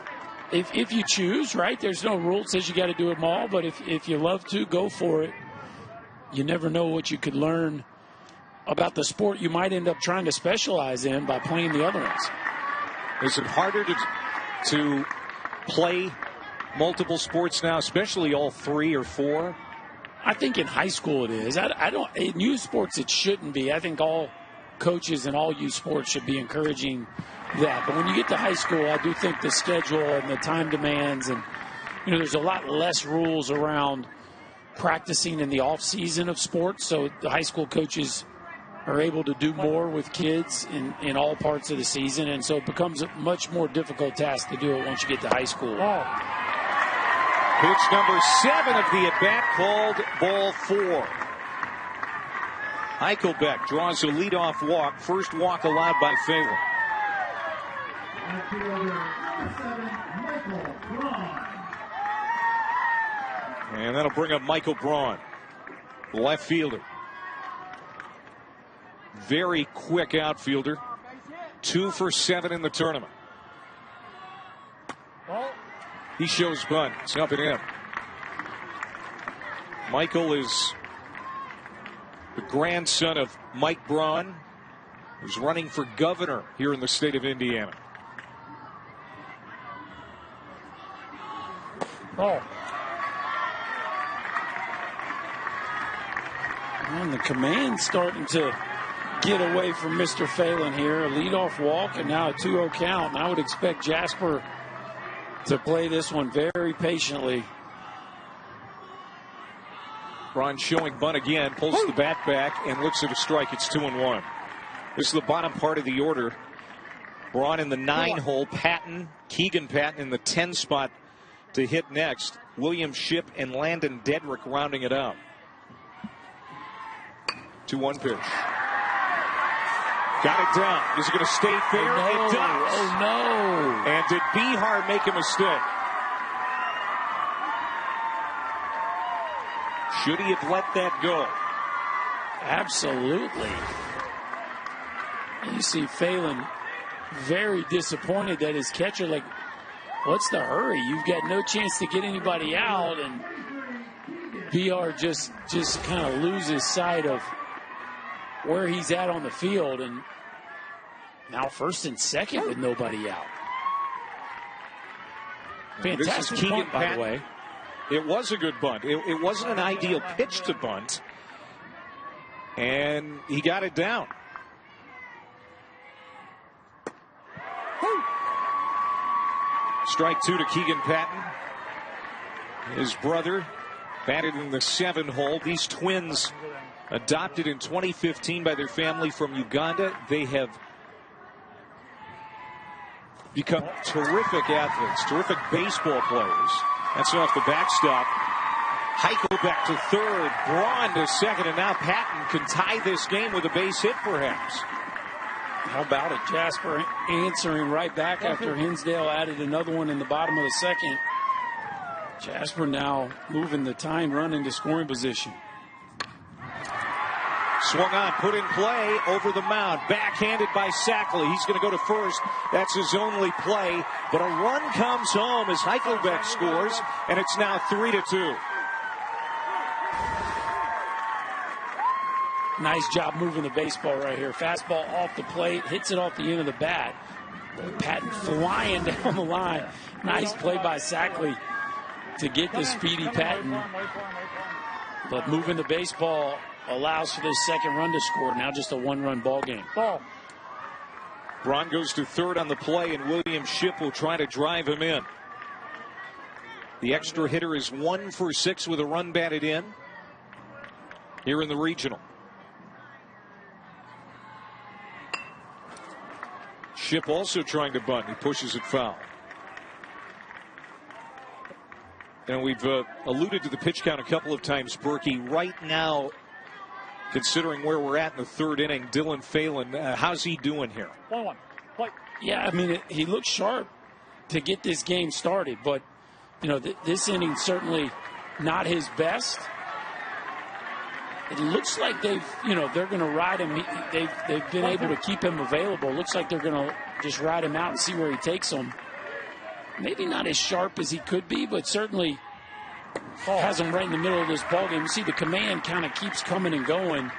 Speaker 4: If you choose, right? There's no rule that says you got to do them all, but if you love to, go for it. You never know what you could learn about the sport you might end up trying to specialize in by playing the other ones.
Speaker 3: Is it harder to play multiple sports now, especially all 3 or 4?
Speaker 4: I think in high school it is. I don't. In youth sports it shouldn't be. I think all coaches in all youth sports should be encouraging that. But when you get to high school, I do think the schedule and the time demands, and there's a lot less rules around practicing in the off season of sports. So the high school coaches are able to do more with kids in all parts of the season, and so it becomes a much more difficult task to do it once you get to high school.
Speaker 3: Pitch number 7 of the at-bat, called ball 4. Heichelbeck draws a leadoff walk. First walk allowed by Phelan. And that'll bring up Michael Braun, left fielder. Very quick outfielder. 2 for 7 in the tournament. He shows bunt. It's up and in. Michael is the grandson of Mike Braun, who's running for governor here in the state of Indiana.
Speaker 4: And the command's starting to get away from Mr. Phelan here. A leadoff walk and now a 2-0 count. And I would expect Jasper to play this one very patiently.
Speaker 3: Braun showing bunt again, pulls the bat back and looks at a strike. It's 2-1. This is the bottom part of the order. Braun in the 9 hole. Patton, Keegan Patton in the 10 spot to hit next. William Shipp and Landon Dedrick rounding it out. 2-1 pitch. Got it down. Is it going to stay fair?
Speaker 4: Oh, no.
Speaker 3: It does.
Speaker 4: Oh, no.
Speaker 3: And did Bihar make a mistake? Should he have let that go?
Speaker 4: Absolutely. You see Phelan very disappointed that his catcher, like, what's the hurry? You've got no chance to get anybody out, and Bihar just kind of loses sight of where he's at on the field, and now 1st and 2nd with nobody out. Fantastic bunt, by the way.
Speaker 3: It was a good bunt. It wasn't an ideal pitch to bunt, and he got it down. Strike 2 to Keegan Patton. His brother, Batted in the 7 hole. These twins, adopted in 2015 by their family from Uganda. They have become terrific athletes, terrific baseball players. That's off the backstop. Heichel back to third, Braun to second, and now Patton can tie this game with a base hit perhaps.
Speaker 4: How about it? Jasper answering right back after Hinsdale added another one in the bottom of the second. Jasper now moving the tying run into scoring position.
Speaker 3: Swung on, put in play over the mound. Backhanded by Sackley. He's going to go to first. That's his only play. But a run comes home as Heichelbeck scores, and it's now 3-2.
Speaker 4: Nice job moving the baseball right here. Fastball off the plate, hits it off the end of the bat. Patton flying down the line. Nice play by Sackley to get the speedy Patton. But moving the baseball allows for this second run to score. Now just a 1-run ball game.
Speaker 3: Braun goes to third on the play, and William Shipp will try to drive him in. The extra hitter is 1 for 6 with a run batted in here in the regional. Shipp also trying to bunt. He pushes it foul. And we've alluded to the pitch count a couple of times, Berkey. Right now, considering where we're at in the third inning, Dylan Phelan, how's he doing here?
Speaker 6: 1-1. Play.
Speaker 4: Yeah, I mean, he looks sharp to get this game started, but you know, this inning certainly not his best. It looks like they're going to ride him. They've been able to keep him available. Looks like they're going to just ride him out and see where he takes them. Maybe not as sharp as he could be, but certainly has him right in the middle of this ballgame. You see the command kind of keeps coming and going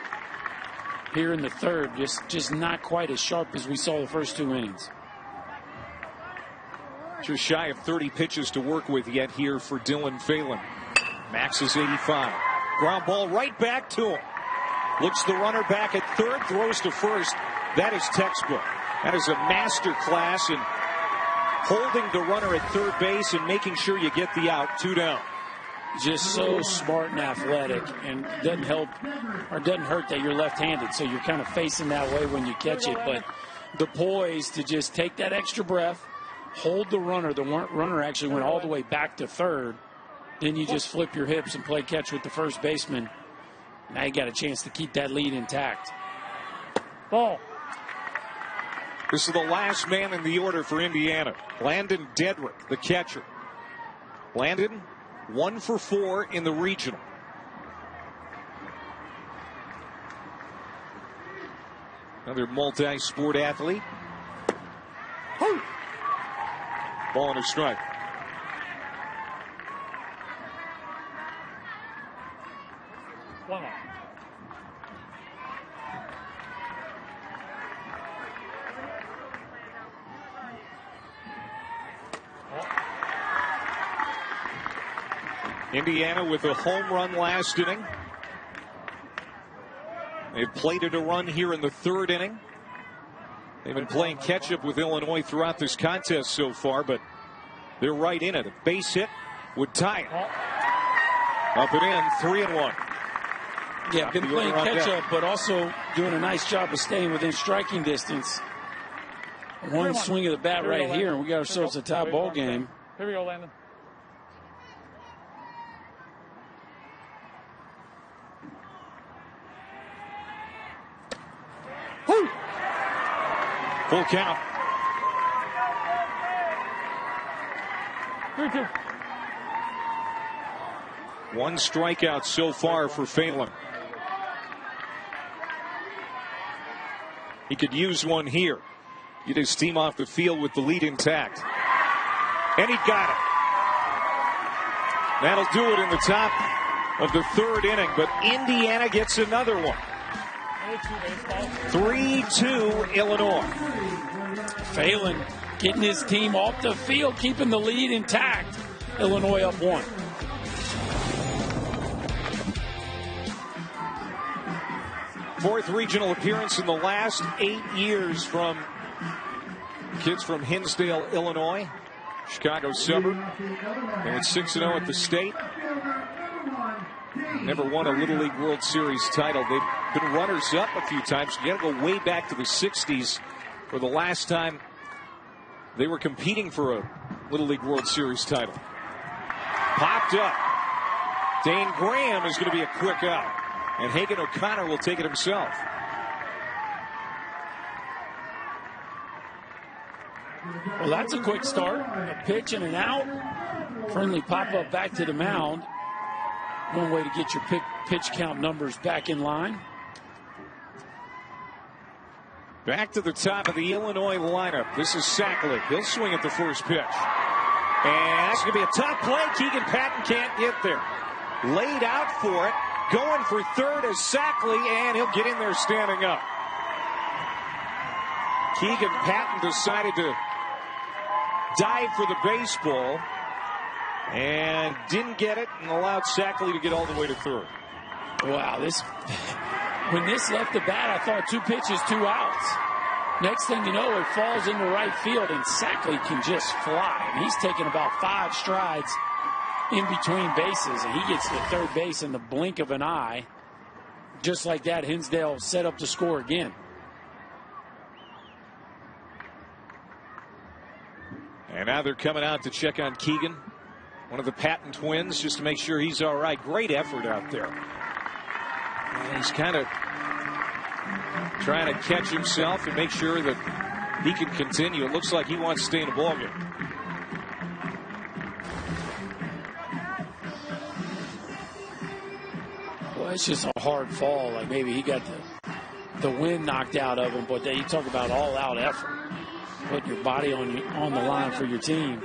Speaker 4: here in the third. Just not quite as sharp as we saw the first 2 innings.
Speaker 3: Just shy of 30 pitches to work with yet here for Dylan Phelan. Max is 85. Ground ball right back to him. Looks the runner back at third, throws to first. That is textbook. That is a master class in holding the runner at third base and making sure you get the out. 2 down.
Speaker 4: Just so smart and athletic, and doesn't help or doesn't hurt that you're left-handed, so you're kind of facing that way when you catch it. But the poise to just take that extra breath, hold the runner. The runner actually went all the way back to third. Then you just flip your hips and play catch with the first baseman. Now you got a chance to keep that lead intact.
Speaker 6: Ball.
Speaker 3: This is the last man in the order for Indiana. Landon Dedrick, the catcher. Landon, 1 for 4 in the regional. Another multi-sport athlete. Ball and a strike. Indiana with a home run last inning. They've plated a run here in the third inning. They've been playing catch up with Illinois throughout this contest so far, but they're right in it. A base hit would tie it. Up and in, 3-1.
Speaker 4: Yeah, been playing catch up, but also doing a nice job of staying within striking distance. One swing of the bat right here, and we got ourselves a tie ball game.
Speaker 6: Here we go, Landon.
Speaker 3: Full count.
Speaker 6: 3-2.
Speaker 3: 1 strikeout so far for Phelan. He could use one here. Get his team off the field with the lead intact. And he got it. That'll do it in the top of the third inning. But Indiana gets another one. 3-2 Illinois.
Speaker 4: Phelan getting his team off the field, keeping the lead intact. Illinois up 1.
Speaker 3: Fourth regional appearance in the last 8 years from kids from Hinsdale, Illinois, Chicago suburb. And it's 6-0 at the state. never won a Little League World Series title. They've been runners-up a few times. You got to go way back to the 60s for the last time they were competing for a Little League World Series title. Popped up. Dane Graham is going to be a quick out. And Hagan O'Connor will take it himself.
Speaker 4: Well, that's a quick start. A pitch and an out. Friendly pop-up back to the mound. One way to get your pitch count numbers back in line.
Speaker 3: Back to the top of the Illinois lineup. This is Sackler. He'll swing at the first pitch. And that's going to be a tough play. Keegan Patton can't get there. Laid out for it. Going for third is Sackley, and he'll get in there standing up. Keegan Patton decided to dive for the baseball and didn't get it and allowed Sackley to get all the way to third.
Speaker 4: Wow, when this left the bat, I thought 2 pitches, 2 outs. Next thing you know, it falls into right field, and Sackley can just fly. And he's taken about 5 strides in between bases, and he gets to third base in the blink of an eye. Just like that, Hinsdale set up to score again.
Speaker 3: And now they're coming out to check on Keegan, one of the Patton twins, just to make sure he's all right. Great effort out there. And he's kind of trying to catch himself and make sure that he can continue. It looks like he wants to stay in the ballgame.
Speaker 4: Well, it's just a hard fall. Like maybe he got the wind knocked out of him, but you talk about all-out effort. Putting your body on the line for your team.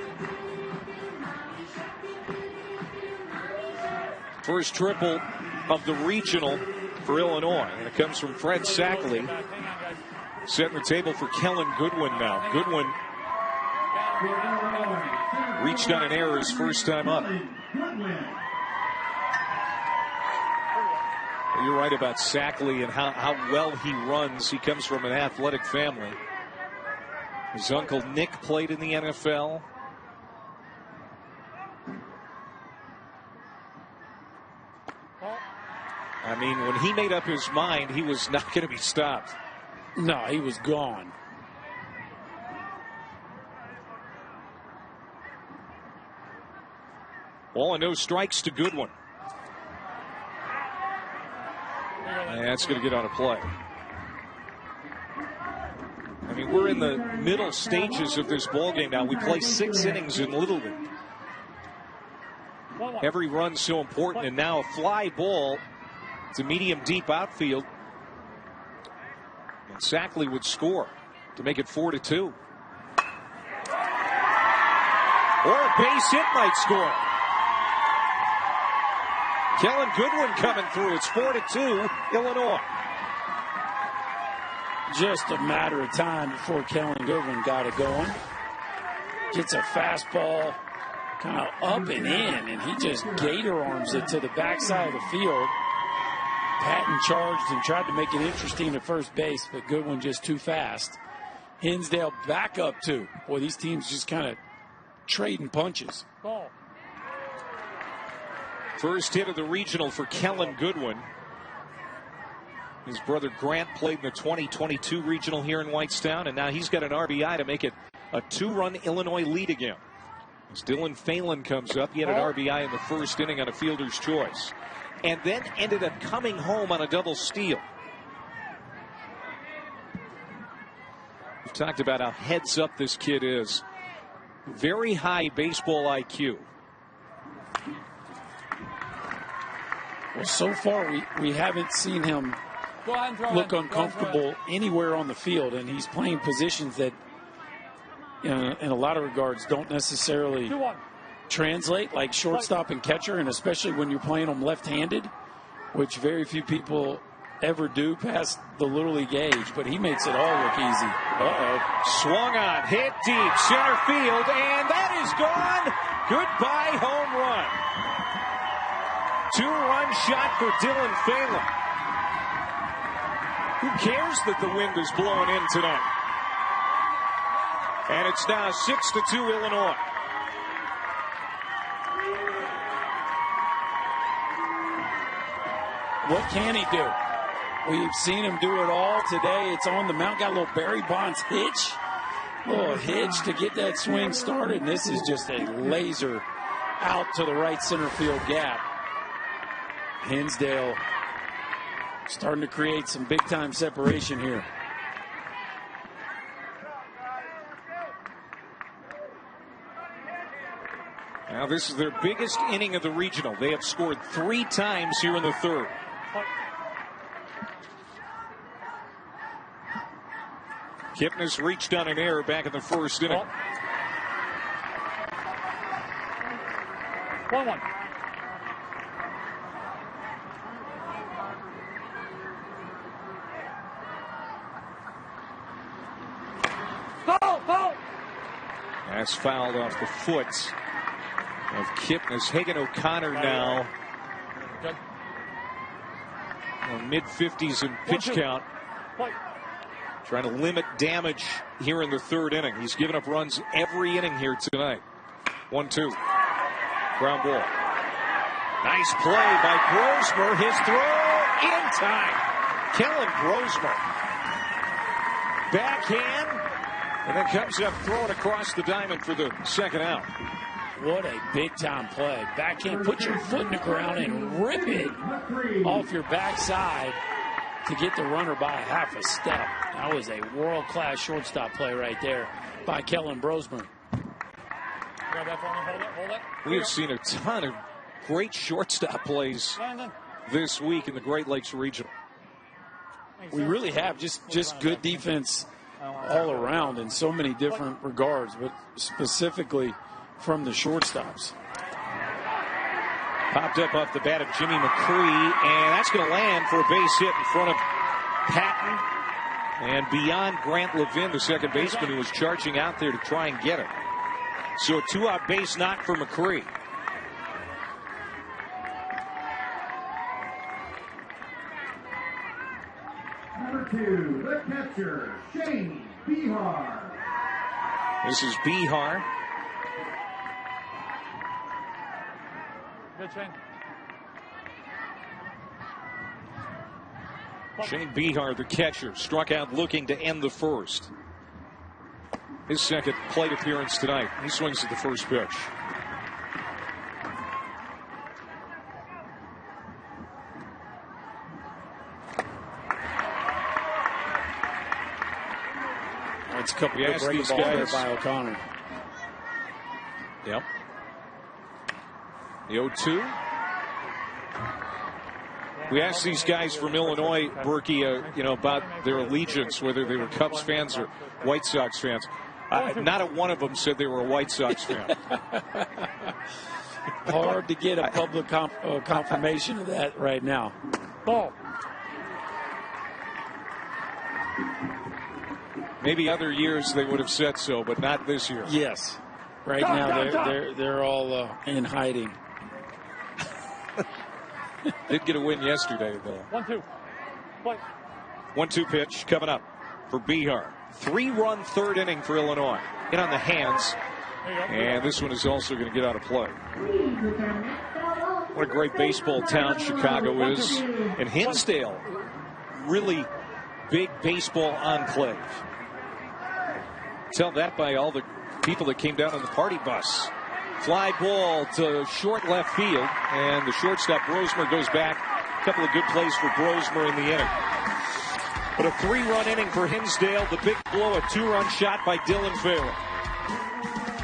Speaker 3: First triple of the regional for Illinois, and it comes from Fred Sackley. Setting the table for Kellen Goodwin now. Goodwin reached on an error his first time up. You're right about Sackley and how well he runs. He comes from an athletic family. His uncle Nick played in the NFL. I mean, when he made up his mind, he was not going to be stopped.
Speaker 4: No, he was gone.
Speaker 3: Ball and no strikes to Goodwin. And that's going to get on a play. I mean, we're in the middle stages of this ballgame now. We play 6 innings in Little League. Every run so important, and now a fly ball to medium deep outfield. And Sackley would score to make it 4-2. Or a base hit might score. Kellen Goodwin coming through. It's 4-2 Illinois.
Speaker 4: Just a matter of time before Kellen Goodwin got it going. Gets a fastball kind of up and in, and he just gator arms it to the backside of the field. Patton charged and tried to make it interesting at first base, but Goodwin just too fast. Hinsdale back up too. Boy, these teams just kind of trading punches.
Speaker 6: Ball.
Speaker 3: First hit of the regional for Kellen Goodwin. His brother Grant played in the 2022 regional here in Whitestown, and now he's got an RBI to make it a 2-run Illinois lead again. As Dylan Phelan comes up, he had an RBI in the first inning on a fielder's choice, and then ended up coming home on a double steal. We've talked about how heads up this kid is. Very high baseball IQ.
Speaker 4: Well, so far we haven't seen him look uncomfortable anywhere on the field, and he's playing positions that in a lot of regards don't necessarily translate, like shortstop and catcher, and especially when you're playing them left-handed, which very few people ever do past the Little League age, but he makes it all look easy.
Speaker 3: Swung on, hit deep, center field, and that is gone. Goodbye home run. 2-run shot for Dylan Phelan. Who cares that the wind is blowing in tonight? And it's now 6-2 Illinois.
Speaker 4: What can he do? We've seen him do it all today. It's on the mound. Got a little Barry Bonds hitch. Little hitch to get that swing started. And this is just a laser out to the right center field gap. Hinsdale starting to create some big-time separation here.
Speaker 3: Now this is their biggest inning of the regional. They have scored 3 times here in the third. Kipnis reached on an error back in the first inning.
Speaker 6: 1-1. Foul!
Speaker 3: That's fouled off the foot of Kipnis. Hagan O'Connor now on mid-50s in pitch count. Trying to limit damage here in the third inning. He's given up runs every inning here tonight. 1-2. Ground ball. Nice play by Grosmer. His throw in time. Kellen Grosmer. Backhand. And then comes up throwing across the diamond for the second out.
Speaker 4: What a big-time play. Backhand, put your foot in the ground and rip it off your backside to get the runner by a half a step. That was a world-class shortstop play right there by Kellen Grosmer.
Speaker 6: Grab that for me. Hold it.
Speaker 3: We have seen a ton of great shortstop plays this week in the Great Lakes Regional.
Speaker 4: We really have just good defense all around in so many different regards, but specifically from the shortstops.
Speaker 3: Popped up off the bat of Jimmy McCree, and that's going to land for a base hit in front of Patton and beyond Grant Levin, the second baseman, who was charging out there to try and get it. So a 2-out base knock for McCree.
Speaker 7: Number 2, the catcher, Shane Bihar.
Speaker 3: This is Bihar.
Speaker 6: Good, Shane.
Speaker 3: Shane Bihar, the catcher, struck out looking to end the first. His second plate appearance tonight. He swings at the first pitch.
Speaker 4: That's a couple
Speaker 3: of
Speaker 4: great balls there by O'Connor.
Speaker 3: Yep. The 0-2. We asked these guys from Illinois, Berkey, about their allegiance, whether they were Cubs fans or White Sox fans. Not a one of them said they were a White Sox fan.
Speaker 4: Hard to get a public confirmation of that right now.
Speaker 6: Ball.
Speaker 3: Maybe other years they would have said so, but not this year.
Speaker 4: Yes. Right now they're all in hiding.
Speaker 3: Did get a win yesterday, though.
Speaker 6: 1-2. Play.
Speaker 3: 1-2 pitch coming up for Bihar. 3-run third inning for Illinois. In on the hands. And this one is also going to get out of play. What a great baseball town Chicago is. And Hinsdale, really big baseball enclave. Tell that by all the people that came down on the party bus. Fly ball to short left field, and the shortstop Brosmer goes back. A couple of good plays for Brosmer in the inning. But a 3-run inning for Hinsdale. The big blow, a 2-run shot by Dylan Phelan.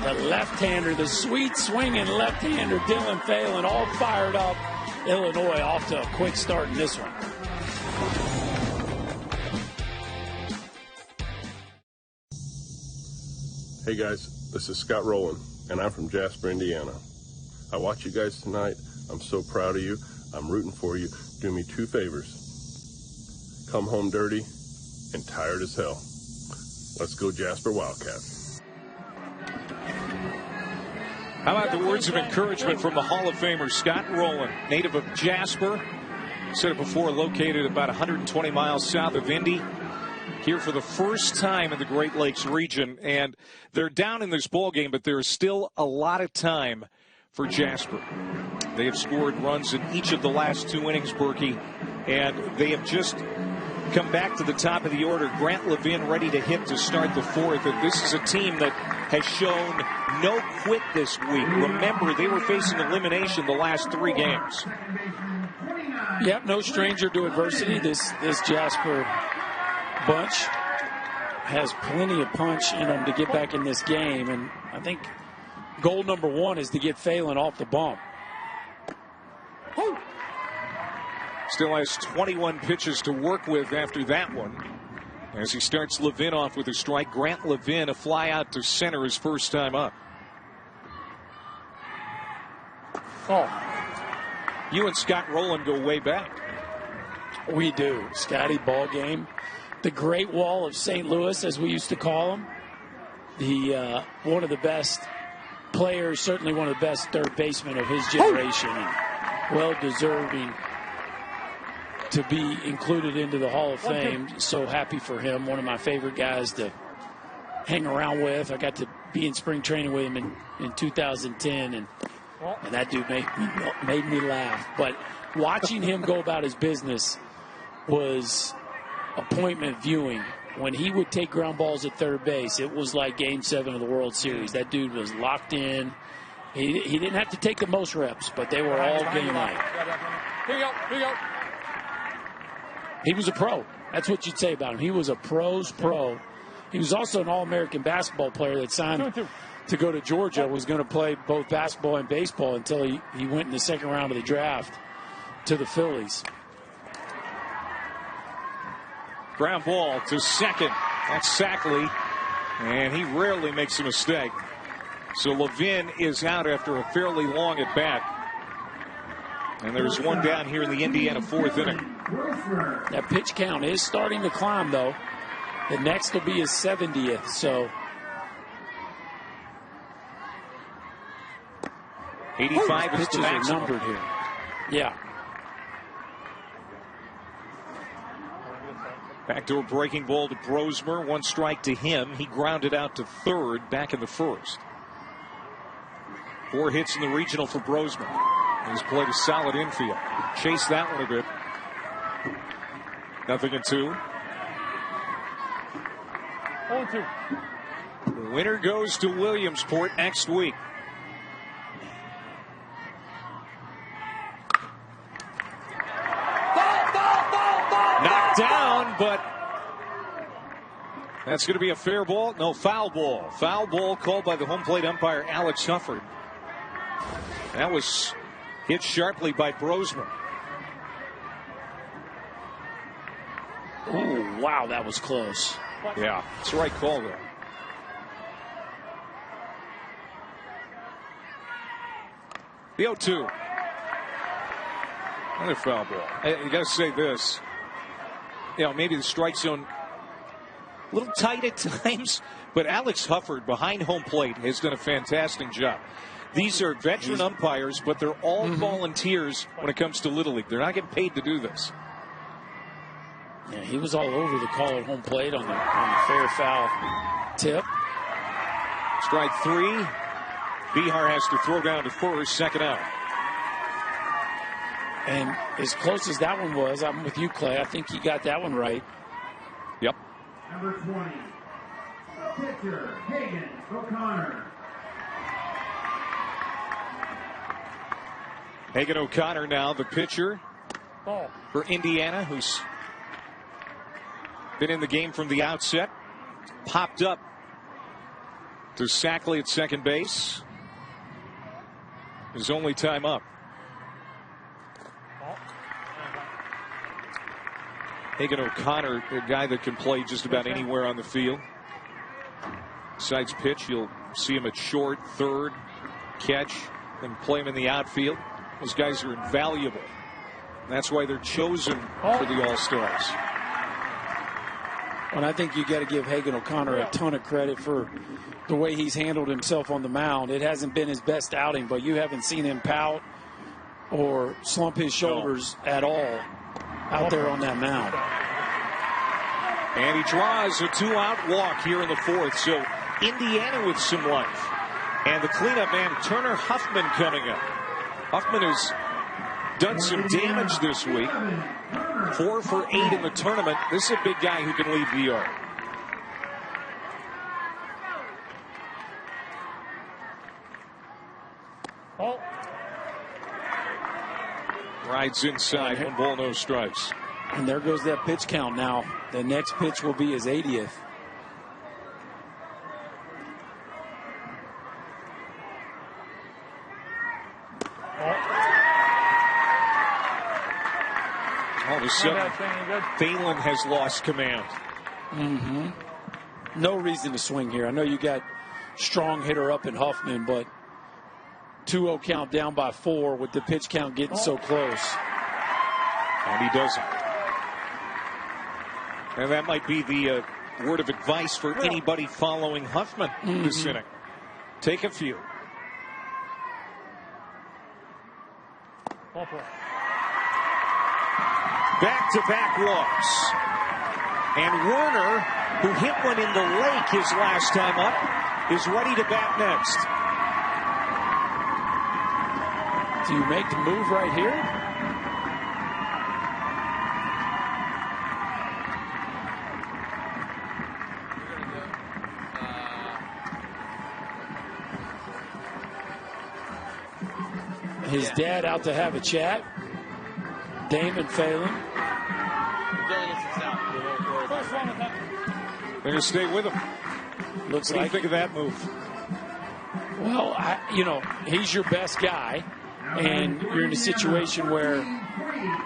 Speaker 4: The left-hander, the sweet swinging left-hander, Dylan Phelan, all fired up. Illinois off to a quick start in this one.
Speaker 8: Hey guys, this is Scott Rowland, and I'm from Jasper, Indiana. I watch you guys tonight. I'm so proud of you. I'm rooting for you. Do me 2 favors. Come home dirty and tired as hell. Let's go Jasper Wildcats.
Speaker 3: How about the words of encouragement from the Hall of Famer Scott Rowland, native of Jasper. Said it before, located about 120 miles south of Indy. Here for the first time in the Great Lakes region, and they're down in this ball game, but there's still a lot of time for Jasper. They have scored runs in each of the last 2 innings, Berkey, And they have just come back to the top of the order. Grant Levin ready to hit to start the fourth. And this is a team that has shown no quit this week. Remember, they were facing elimination the last 3 games.
Speaker 4: Yep, no stranger to adversity. This Jasper bunch has plenty of punch in them to get back in this game. And I think goal number 1 is to get Phelan off the bump.
Speaker 3: Still has 21 pitches to work with after that one. As he starts Levin off with a strike. Grant Levin, a fly out to center his first time up. You and Scott Rowland go way back.
Speaker 4: We do. Scotty, ball game. The Great Wall of St. Louis, as we used to call him. The one of the best players, certainly one of the best third basemen of his generation. And well deserving to be included into the Hall of Fame. So happy for him. One of my favorite guys to hang around with. I got to be in spring training with him in 2010, and that dude made me laugh. But watching him go about his business was appointment viewing. When he would take ground balls at third base, it was like Game 7 of the World Series. That dude was locked in. He didn't have to take the most reps, but they were all game night.
Speaker 6: Here you go.
Speaker 4: He was a pro. That's what you'd say about him. He was a pro's pro. He was also an All-American basketball player that signed to go to Georgia, was going to play both basketball and baseball until he went in the second round of the draft to the Phillies.
Speaker 3: Ground ball to second. That's Sackley, and he rarely makes a mistake. So Levin is out after a fairly long at bat. And there's one down here in the Indiana 4th inning.
Speaker 4: That pitch count is starting to climb, though. The next will be his 70th, so
Speaker 3: 85 is the
Speaker 4: pitches are numbered here. Yeah.
Speaker 3: Backdoor breaking ball to Brosmer. 1 strike to him. He grounded out to third back in the first. 4 hits in the regional for Brosmer. He's played a solid infield. Chased that one a bit. 0-2.
Speaker 6: 0-2.
Speaker 3: The winner goes to Williamsport next week. Knocked down, but that's going to be a fair ball. No, foul ball. Foul ball called by the home plate umpire, Alex Hufford. That was hit sharply by Brosmer.
Speaker 4: Oh, wow, that was close.
Speaker 3: Yeah, it's the right call there. The 0-2. Another foul ball. You got to say this. Maybe the strike zone a little tight at times, but Alex Hufford behind home plate has done a fantastic job. These are veteran umpires, but they're all volunteers when it comes to Little League. They're not getting paid to do this.
Speaker 4: Yeah, he was all over the call at home plate on the fair foul tip.
Speaker 3: Strike 3. Bihar has to throw down to first, second out.
Speaker 4: And as close as that one was, I'm with you, Clay. I think he got that one right.
Speaker 3: Yep.
Speaker 7: Number 20, pitcher, Hagen O'Connor.
Speaker 3: Hagen O'Connor now the pitcher for Indiana, who's been in the game from the outset. Popped up to Sackley at second base. His only time up. Hagen O'Connor, a guy that can play just about anywhere on the field. Besides pitch, you'll see him at short, third, catch, and play him in the outfield. Those guys are invaluable. That's why they're chosen for the All-Stars.
Speaker 4: And I think you got to give Hagen O'Connor a ton of credit for the way he's handled himself on the mound. It hasn't been his best outing, but you haven't seen him pout or slump his shoulders at all out there on that mound.
Speaker 3: And he draws a 2-out walk here in the fourth. So Indiana with some life. And the cleanup man, Turner Huffman, coming up. Huffman has done some damage this week. 4 for 8 in the tournament. This is a big guy who can leave the yard.
Speaker 6: Oh.
Speaker 3: Rides inside. 1 ball, no strikes.
Speaker 4: And there goes that pitch count now. The next pitch will be his 80th.
Speaker 3: All of a sudden, Phelan has lost command.
Speaker 4: No reason to swing here. I know you got strong hitter up in Huffman, but 2-0 count down by 4 with the pitch count getting so close.
Speaker 3: And he doesn't. And that might be the word of advice for anybody following Huffman this inning. Take a few. Back-to-back walks. And Werner, who hit one in the lake his last time up, is ready to bat next.
Speaker 4: Do you make the move right here? His dad out to have a chat. Damon Phelan.
Speaker 3: They're going to stay with him.
Speaker 4: Looks
Speaker 3: what do you
Speaker 4: like.
Speaker 3: think of that move?
Speaker 4: Well, he's your best guy, and you're in a situation where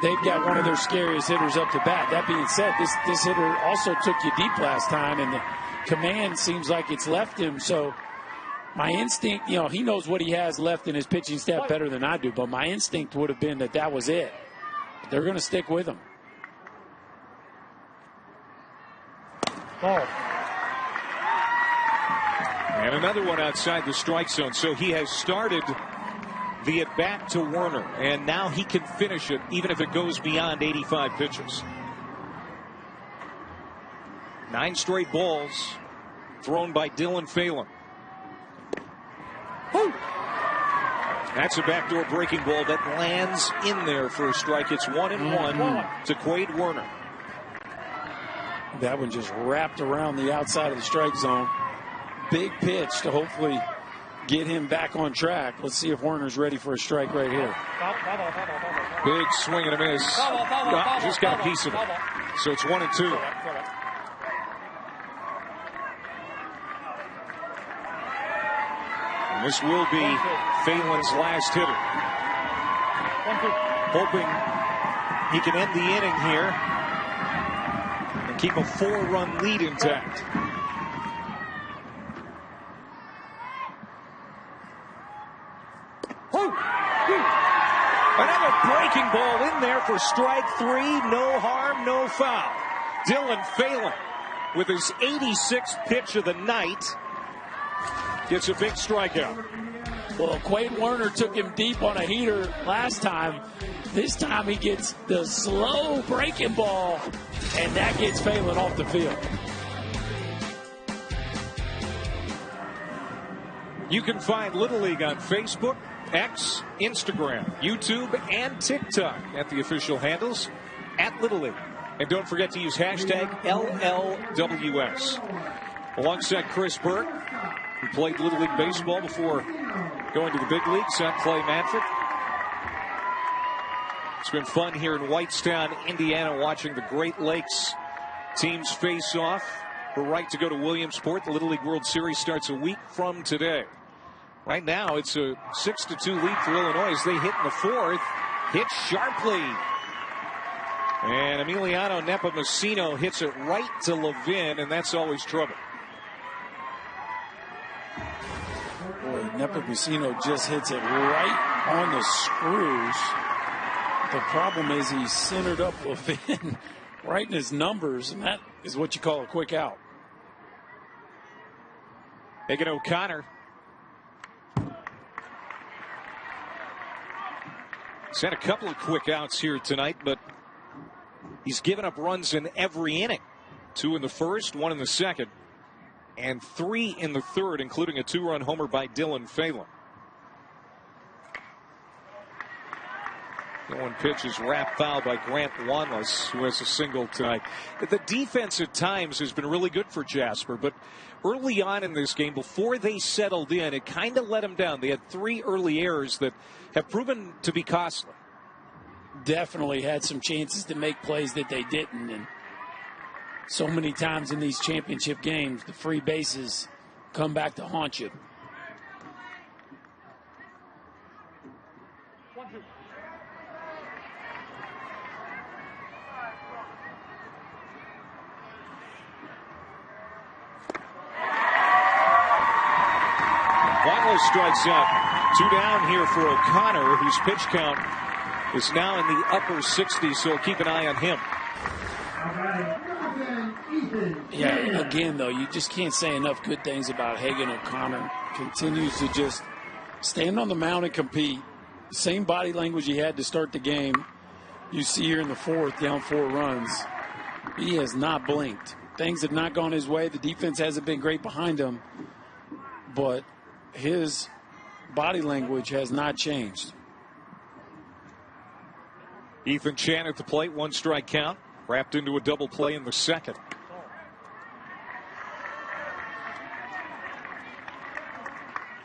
Speaker 4: they've got one of their scariest hitters up to bat. That being said, this hitter also took you deep last time, and the command seems like it's left him. So my instinct, he knows what he has left in his pitching staff better than I do, but my instinct would have been that was it. They're going to stick with him.
Speaker 6: Oh.
Speaker 3: And another one outside the strike zone. So he has started the at-bat to Werner, and now he can finish it even if it goes beyond 85 pitches. 9 straight balls thrown by Dylan Phelan. Woo! That's a backdoor breaking ball that lands in there for a strike. It's 1-1 to Quade Werner.
Speaker 4: That one just wrapped around the outside of the strike zone. Big pitch to hopefully get him back on track. Let's see if Werner's ready for a strike right here.
Speaker 3: Big swing and a miss. Just got a piece of it. So it's 1-2. And this will be Phelan's last hitter. Hoping he can end the inning here and keep a 4-run lead intact. Another breaking ball in there for strike 3. No harm, no foul. Dylan Phelan with his 86th pitch of the night gets a big strikeout.
Speaker 4: Well, Quade Werner took him deep on a heater last time. This time he gets the slow breaking ball, and that gets Phelan off the field.
Speaker 3: You can find Little League on Facebook, X, Instagram, YouTube, and TikTok at the official handles at Little League. And don't forget to use hashtag LLWS. Alongside Chris Burke, who played Little League Baseball before going to the big leagues, son Clay Manfred. It's been fun here in Whitestown, Indiana, watching the Great Lakes teams face off for right to go to Williamsport. The Little League World Series starts a week from today. Right now, it's a 6-2 lead for Illinois as they hit in the 4th. Hit sharply. And Emiliano Nepomuceno hits it right to Levin, and that's always trouble.
Speaker 4: Boy, Nepomuceno just hits it right on the screws. The problem is he's centered up Levin right in his numbers, and that is what you call a quick out.
Speaker 3: Megan O'Connor. He's had a couple of quick outs here tonight, but he's given up runs in every inning. 2 in the first, 1 in the second, and 3 in the third, including a 2-run homer by Dylan Phelan. The one pitch is wrapped foul by Grant Wanless, who has a single tonight. The defense at times has been really good for Jasper, but early on in this game, before they settled in, it kind of let them down. They had 3 early errors that have proven to be costly.
Speaker 4: Definitely had some chances to make plays that they didn't. And so many times in these championship games, the free bases come back to haunt you.
Speaker 3: Wanless strikes out. 2 down here for O'Connor, whose pitch count is now in the upper 60s, so keep an eye on him.
Speaker 4: Yeah, again, though, you just can't say enough good things about Hagan. O'Connor continues to just stand on the mound and compete. Same body language he had to start the game. You see here in the 4th, down 4 runs. He has not blinked. Things have not gone his way. The defense hasn't been great behind him, but his body language has not changed.
Speaker 3: Ethan Chan at the plate, 1 strike count, wrapped into a double play in the 2nd.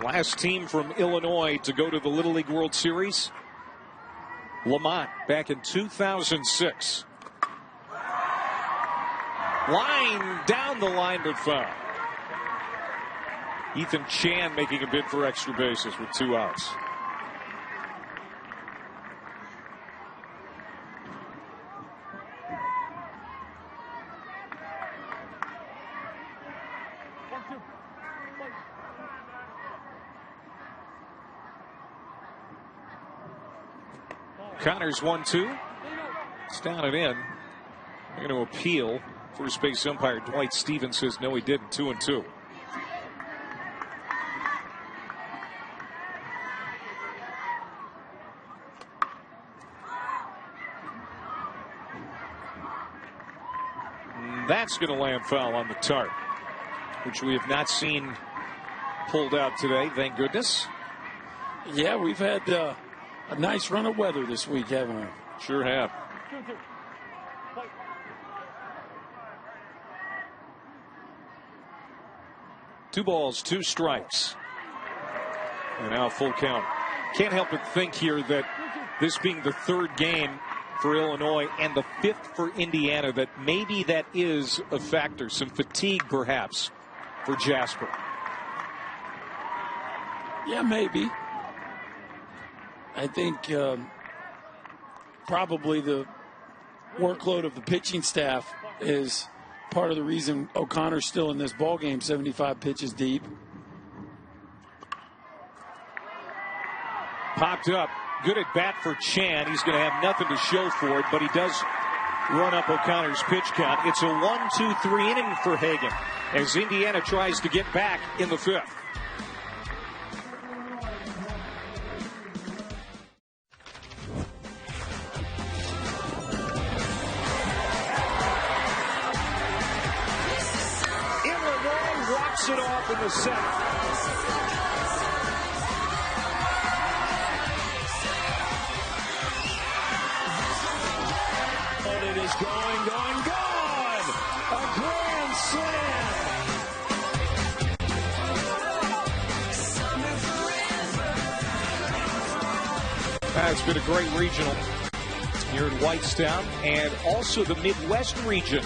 Speaker 3: Last team from Illinois to go to the Little League World Series, Lamont, back in 2006. Line down the line, but foul. Ethan Chan making a bid for extra bases with 2 outs. Connors 1-2. It's down and in. They're going to appeal. First base umpire Dwight Stevens says no, he didn't. 2-2. That's going to land foul on the tarp, which we have not seen pulled out today, thank goodness.
Speaker 4: Yeah, we've had a nice run of weather this week, haven't we?
Speaker 3: Sure have. 2 balls, 2 strikes. And now full count. Can't help but think here that this being the 3rd game for Illinois and the 5th for Indiana, that maybe that is a factor. Some fatigue, perhaps, for Jasper.
Speaker 4: Yeah, maybe. I think probably the workload of the pitching staff is part of the reason O'Connor's still in this ball game, 75 pitches deep.
Speaker 3: Popped up. Good at bat for Chan. He's going to have nothing to show for it, but he does run up O'Connor's pitch count. It's a 1-2-3 inning for Hagan as Indiana tries to get back in the 5th. Illinois walks it off in the 7th. It is going. A grand slam. It's been a great regional here in Whitestown, and also the Midwest region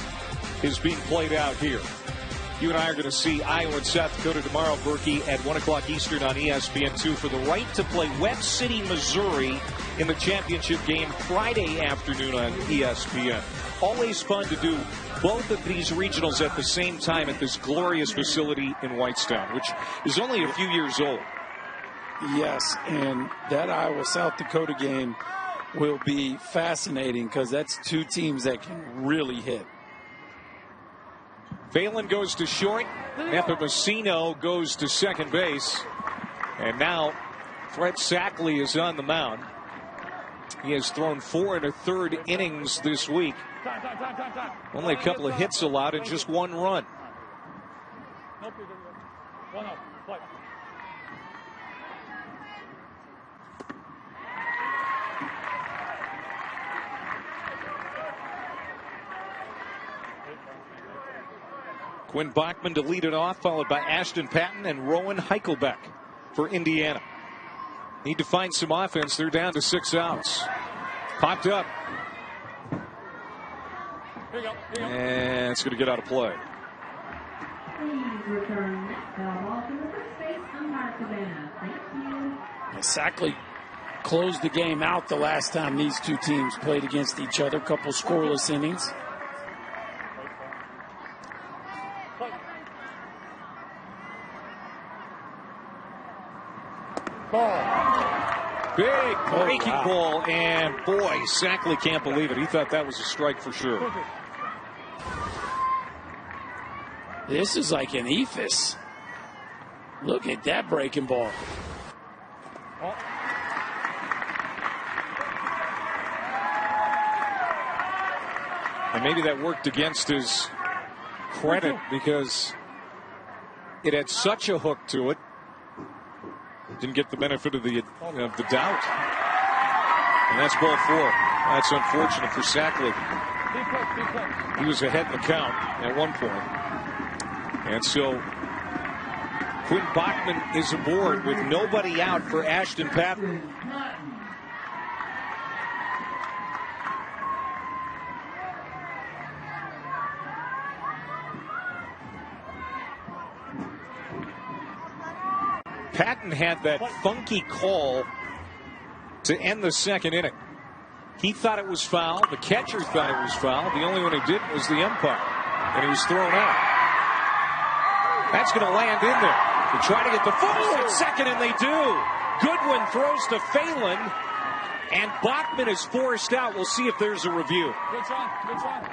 Speaker 3: is being played out here. You and I are going to see Iowa and South Dakota tomorrow, Berkey, at 1 o'clock Eastern on ESPN2 for the right to play Webb City, Missouri in the championship game Friday afternoon on ESPN. Always fun to do both of these regionals at the same time at this glorious facility in Whitestown, which is only a few years old.
Speaker 4: Yes, and that Iowa-South Dakota game will be fascinating because that's 2 teams that can really hit.
Speaker 3: Phelan goes to short. Nepomocino goes to second base. And now Fred Sackley is on the mound. He has thrown 4 1/3 innings this week. Only a couple of hits allowed and just 1 run. Quinn Bachman to lead it off, followed by Ashton Patton and Rowan Heichelbeck for Indiana. Need to find some offense. They're down to 6 outs. Popped up.
Speaker 6: Here you go. Here you go.
Speaker 3: And it's going to get out of play.
Speaker 7: Please return the ball to the first base umpire Cabana. Thank you.
Speaker 4: Sackley closed the game out the last time these two teams played against each other. Couple scoreless innings.
Speaker 3: Big breaking ball, and boy, Sackley can't believe it. He thought that was a strike for sure.
Speaker 4: This is like an ephus. Look at that breaking ball.
Speaker 3: And maybe that worked against his credit because it had such a hook to it. Didn't get the benefit of the doubt. And that's ball 4. That's unfortunate for Sackley. He was ahead in the count at one point. And so Quinn Bachman is aboard with nobody out for Ashton Patton. Patton had that funky call to end the second inning. He thought it was foul. The catcher thought it was foul. The only one who didn't was the umpire. And he was thrown out. That's going to land in there. They try to get the first and second, and they do. Goodwin throws to Phelan, and Bachman is forced out. We'll see if there's a review.
Speaker 6: Good try. Good try.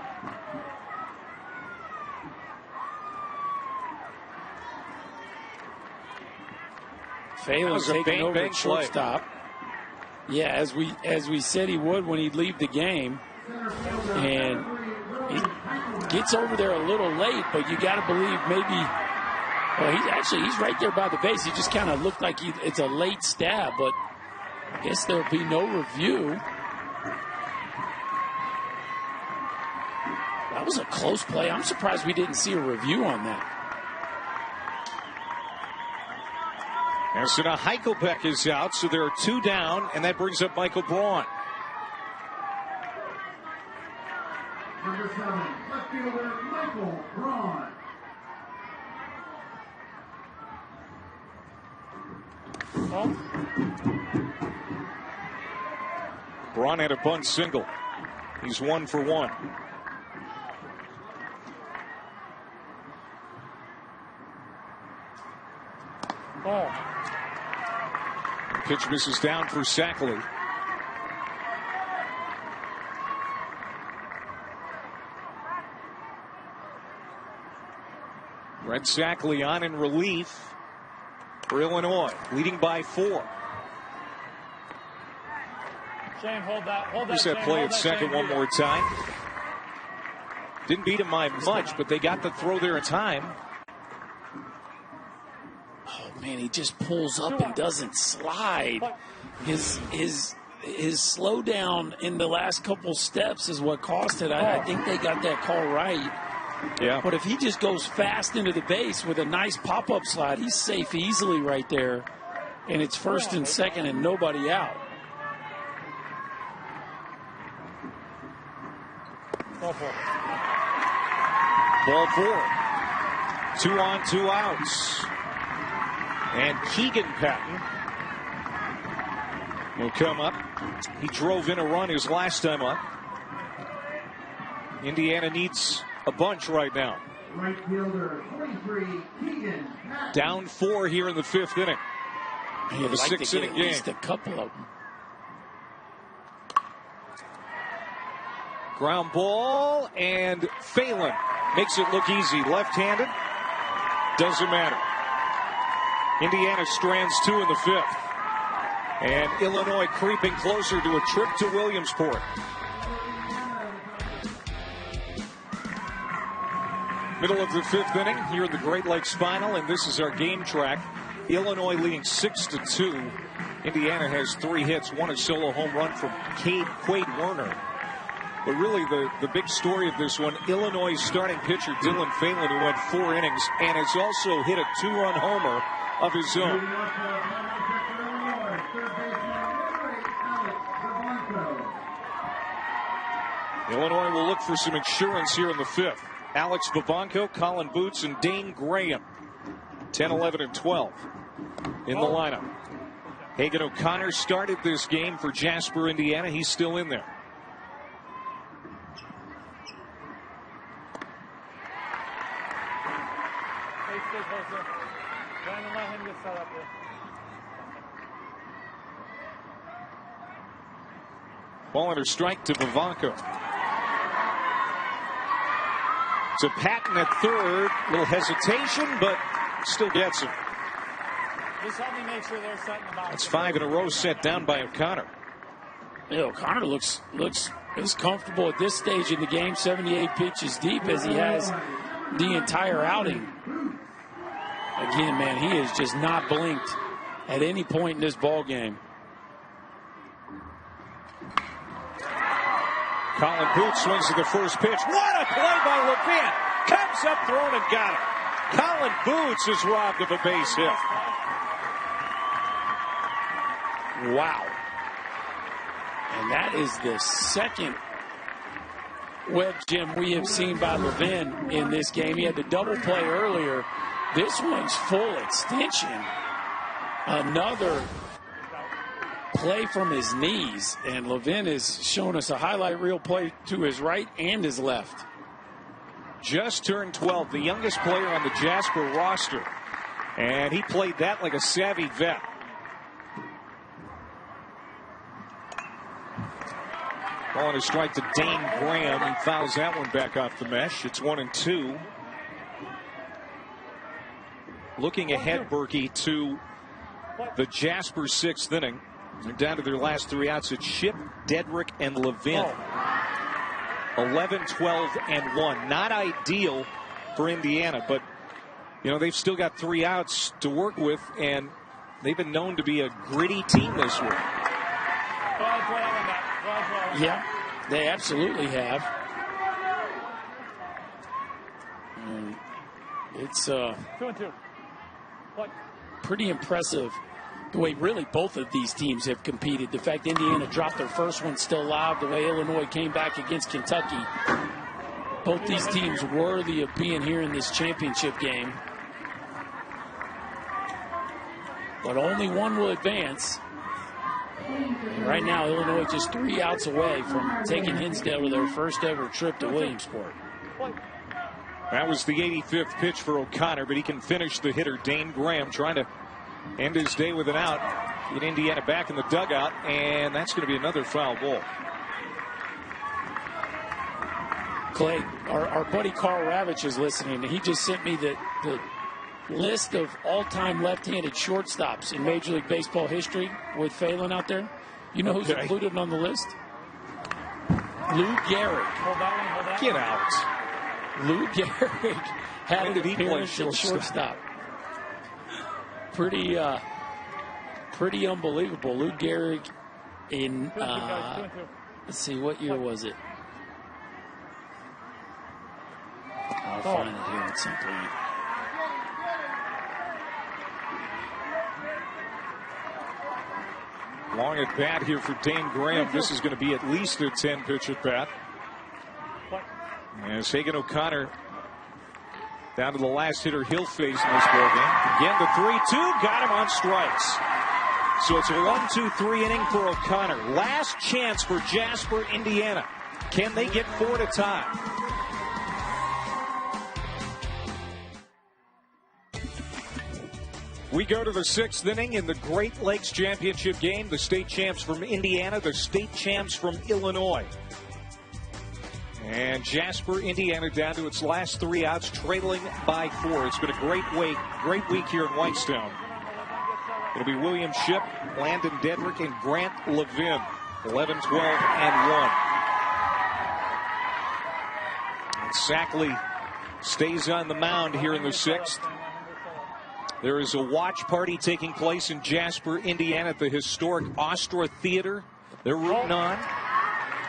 Speaker 4: Phelan taking over at shortstop. Yeah, as we said he would when he'd leave the game, and he gets over there a little late, but you got to believe maybe. Well, he's right there by the base. He just kind of looked like it's a late stab, but I guess there'll be no review. That was a close play. I'm surprised we didn't see a review on that.
Speaker 3: And so now Heichelbeck is out, so there are 2 down, and that brings up Michael Braun.
Speaker 7: Number 7, left fielder Michael Braun.
Speaker 3: Braun had a bunt single. He's 1 for 1. Pitch misses down for Sackley. Brett Sackley on in relief for Illinois, leading by 4.
Speaker 6: Shane, hold that. Hold that.
Speaker 3: Here's that play at second one more time. Didn't beat him by much, but they got the throw there in time.
Speaker 4: Oh man, he just pulls up and doesn't slide. His slowdown in the last couple steps is what cost it. I think they got that call right.
Speaker 3: Yeah.
Speaker 4: But if he just goes fast into the base with a nice pop-up slide, he's safe easily right there. And it's first and second and nobody out.
Speaker 3: Ball 4. 2 on, 2 outs. And Keegan Patton will come up. He drove in a run his last time up. Indiana needs a bunch right now.
Speaker 7: Right fielder 43, Keegan Patton.
Speaker 3: Down 4 here in the 5th inning.
Speaker 4: Of a 6-inning game. At least a couple of them.
Speaker 3: Ground ball, and Phelan makes it look easy. Left-handed. Doesn't matter. Indiana strands 2 in the 5th. And Illinois creeping closer to a trip to Williamsport. Middle of the 5th inning here in the Great Lakes Final, and this is our game track. Illinois leading 6-2. Indiana has 3 hits, 1 a solo home run from Quade Werner. But really the big story of this one, Illinois starting pitcher Dylan Phelan, who went 4 innings and has also hit a 2-run homer of his own. Illinois will look for some insurance here in the 5th. Alex Vivanco, Colin Boots, and Dane Graham. 10, 11, and 12 in the lineup. Hagan O'Connor started this game for Jasper, Indiana. He's still in there.
Speaker 6: Stay closer. Brandon, let him get set up here.
Speaker 3: Ball under strike to Vivanco. To Patton at third. Little hesitation, but still gets him.
Speaker 6: Just help me make sure they're setting the box.
Speaker 3: That's 5 in a row set down by O'Connor.
Speaker 4: Yeah, O'Connor looks as comfortable at this stage in the game, 78 pitches deep, as he has the entire outing. Again, man, he has just not blinked at any point in this ball game.
Speaker 3: Colin Boots swings at the first pitch. What a play by Levin. Comes up, thrown, and got it. Colin Boots is robbed of a base hit.
Speaker 4: Wow. And that is the second web gem we have seen by Levin in this game. He had the double play earlier. This one's full extension. Another play from his knees, and Levin has shown us a highlight reel play to his right and his left.
Speaker 3: Just turned 12, the youngest player on the Jasper roster, and he played that like a savvy vet. Ball on a strike to Dane Graham. He fouls that one back off the mesh. It's 1-2. Looking ahead, Berkey, to the Jasper 6th inning. They're down to their last 3 outs. It's Ship, Dedrick, and Levin. 11, 12, and 1. Not ideal for Indiana, but you know they've still got 3 outs to work with, and they've been known to be a gritty team this week.
Speaker 4: Yeah, they absolutely have. And it's
Speaker 6: 2-2.
Speaker 4: pretty impressive the way really both of these teams have competed. The fact Indiana dropped their first one still live, the way Illinois came back against Kentucky. Both these teams worthy of being here in this championship game. But only one will advance. And right now, Illinois just 3 outs away from taking Hinsdale to their first ever trip to Williamsport.
Speaker 3: That was the 85th pitch for O'Connor, but he can finish the hitter, Dane Graham, trying to end his day with an out. Get Indiana back in the dugout, and that's going to be another foul ball.
Speaker 4: Clay, our buddy Carl Ravitch is listening, and he just sent me the list of all-time left-handed shortstops in Major League Baseball history with Phelan out there. You know who's included on the list? Lou Gehrig.
Speaker 3: Get out.
Speaker 4: Lou Gehrig had an appearance at shortstop. Pretty unbelievable. Lou Gehrig in, let's see, what year was it? I'll find it here at some point.
Speaker 3: Long at bat here for Dane Graham. This is going to be at least a 10-pitch at bat. As Hagan O'Connor down to the last hitter he'll face in this ballgame. Again, the 3-2 got him on strikes. So it's a 1-2-3 inning for O'Connor. Last chance for Jasper, Indiana. Can they get 4 to tie? We go to the 6th inning in the Great Lakes Championship game. The state champs from Indiana, the state champs from Illinois. And Jasper, Indiana, down to its last 3 outs, trailing by 4. It's been a great week here in Whitestown. It'll be William Shipp, Landon Dedrick, and Grant Levin. 11, 12, and 1. And Sackley stays on the mound here in the 6th. There is a watch party taking place in Jasper, Indiana at the historic Ostra Theater. They're rooting on.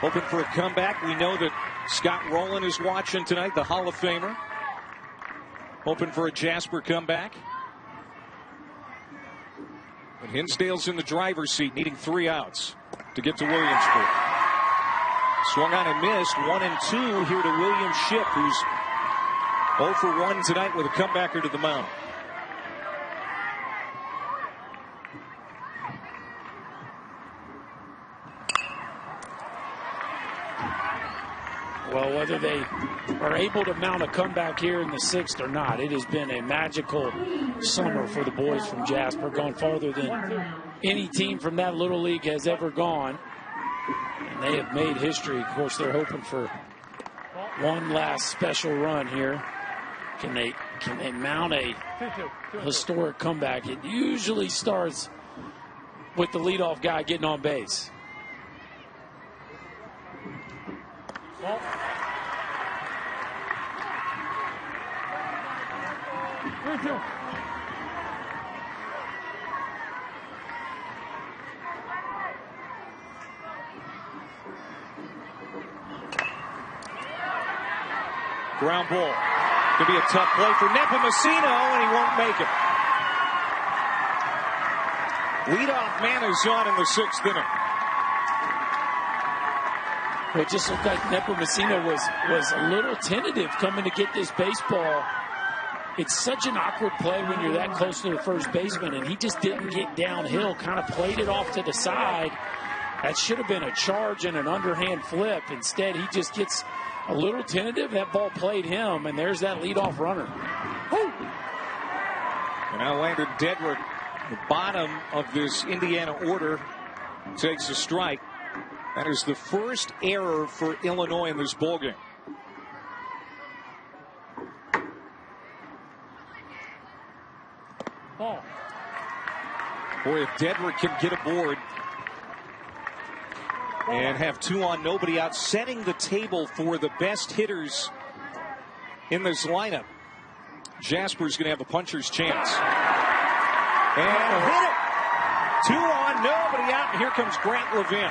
Speaker 3: Hoping for a comeback. We know that Scott Rowland is watching tonight, the Hall of Famer. Hoping for a Jasper comeback. And Hinsdale's in the driver's seat, needing 3 outs to get to Williamsport. Swung on and missed. 1-2 here to William Shipp, who's 0 for 1 tonight with a comebacker to the mound.
Speaker 4: Well, whether they are able to mount a comeback here in the 6th or not, it has been a magical summer for the boys from Jasper, gone farther than any team from that little league has ever gone. And they have made history. Of course, they're hoping for one last special run here. Can they mount a historic comeback? It usually starts with the leadoff guy getting on base.
Speaker 3: Ground ball. Going to be a tough play for Nepomuceno, and he won't make it. Leadoff man is on in the 6th inning.
Speaker 4: Well, it just looked like Nepomuceno was a little tentative coming to get this baseball. It's such an awkward play when you're that close to the first baseman, and he just didn't get downhill, kind of played it off to the side. That should have been a charge and an underhand flip. Instead, he just gets a little tentative. That ball played him, and there's that leadoff runner. Woo!
Speaker 3: And now Landon Dedrick, the bottom of this Indiana order, takes a strike. That is the first error for Illinois in this ballgame.
Speaker 6: Ball.
Speaker 3: Boy, if Dedrick can get aboard and have 2 on, nobody out, setting the table for the best hitters in this lineup. Jasper's going to have a puncher's chance. And hit it. 2 on, nobody out, and here comes Grant Levin.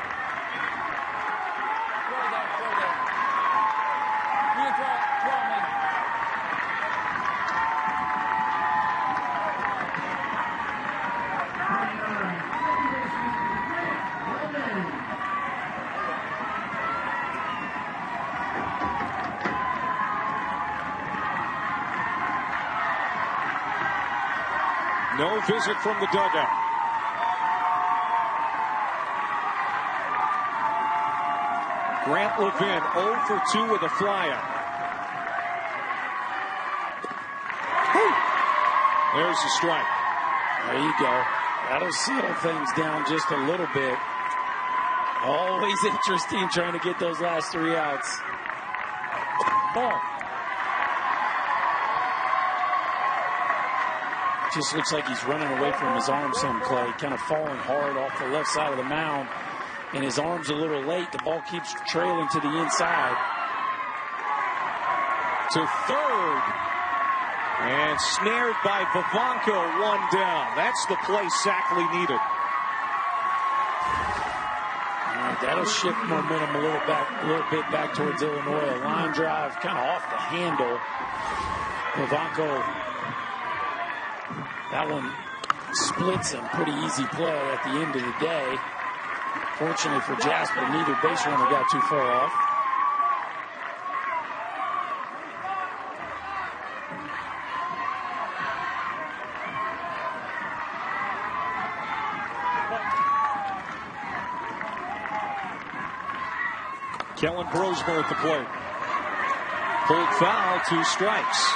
Speaker 3: No visit from the dugout. Grant Levin 0 for 2 with a flyout. There's the strike.
Speaker 4: There you go. That'll settle things down just a little bit. Always interesting trying to get those last 3 outs. Ball. Just looks like he's running away from his arm some, Clay. Kind of falling hard off the left side of the mound. And his arm's a little late. The ball keeps trailing to the inside.
Speaker 3: To third. And snared by Vivanco, 1 down. That's the play Sackley needed.
Speaker 4: All right, that'll shift momentum a little bit back towards Illinois. A line drive kind of off the handle. Vivanco. That one splits him. Pretty easy play at the end of the day. Fortunately for Jasper, neither base runner got too far off.
Speaker 3: Kellen Brosmer at the plate. Pulled foul, 2 strikes.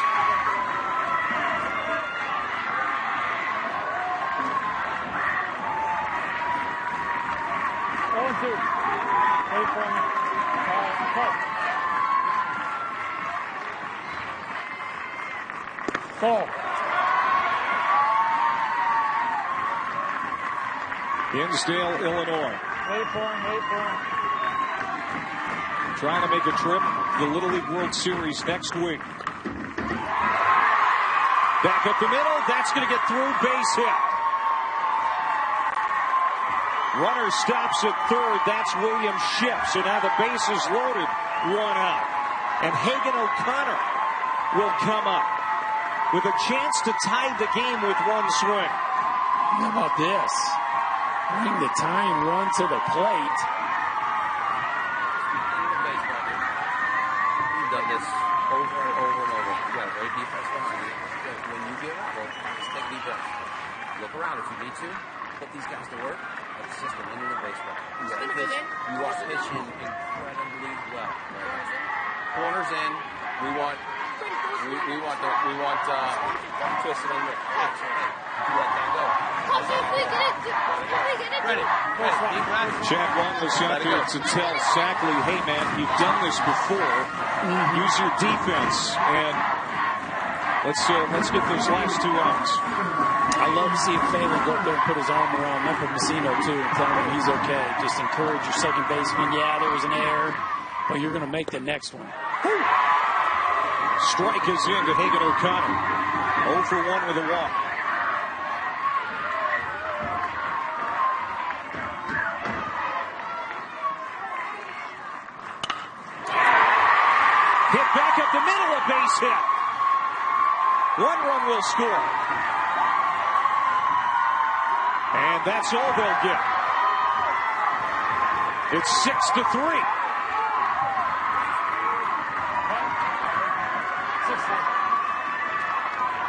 Speaker 6: Ball.
Speaker 3: Hinsdale, Illinois.
Speaker 6: Wait for him.
Speaker 3: Trying to make a trip to the Little League World Series next week. Back up the middle. That's going to get through. Base hit. Runner stops at third. That's William Shipp. So now the base is loaded. 1 out. And Hagan O'Connor will come up with a chance to tie the game with 1 swing.
Speaker 4: How about this? Bring the tying run to the plate.
Speaker 9: You've done this over and over and over. You got a great defense behind you. When you get rattled, just take a deep breath. Look around if you need to. Put these guys to work. Let the system into the baseball. You are pitching incredibly well. Corners in. We want twisted in there. You let that go. Ready.
Speaker 3: Chad Wantless out there to tell Sackley, hey man, you've done this before. Use your defense, and let's get those last 2 outs.
Speaker 4: I love seeing Phelan go up there and put his arm around Messina too and tell him he's okay. Just encourage your second baseman. Yeah, there was an error, but you're going to make the next one.
Speaker 3: Strike is in to Hagan O'Connor. 0 for 1 with a walk. Hit back up the middle, a base hit. 1 run will score. And that's all they'll get. It's 6-3.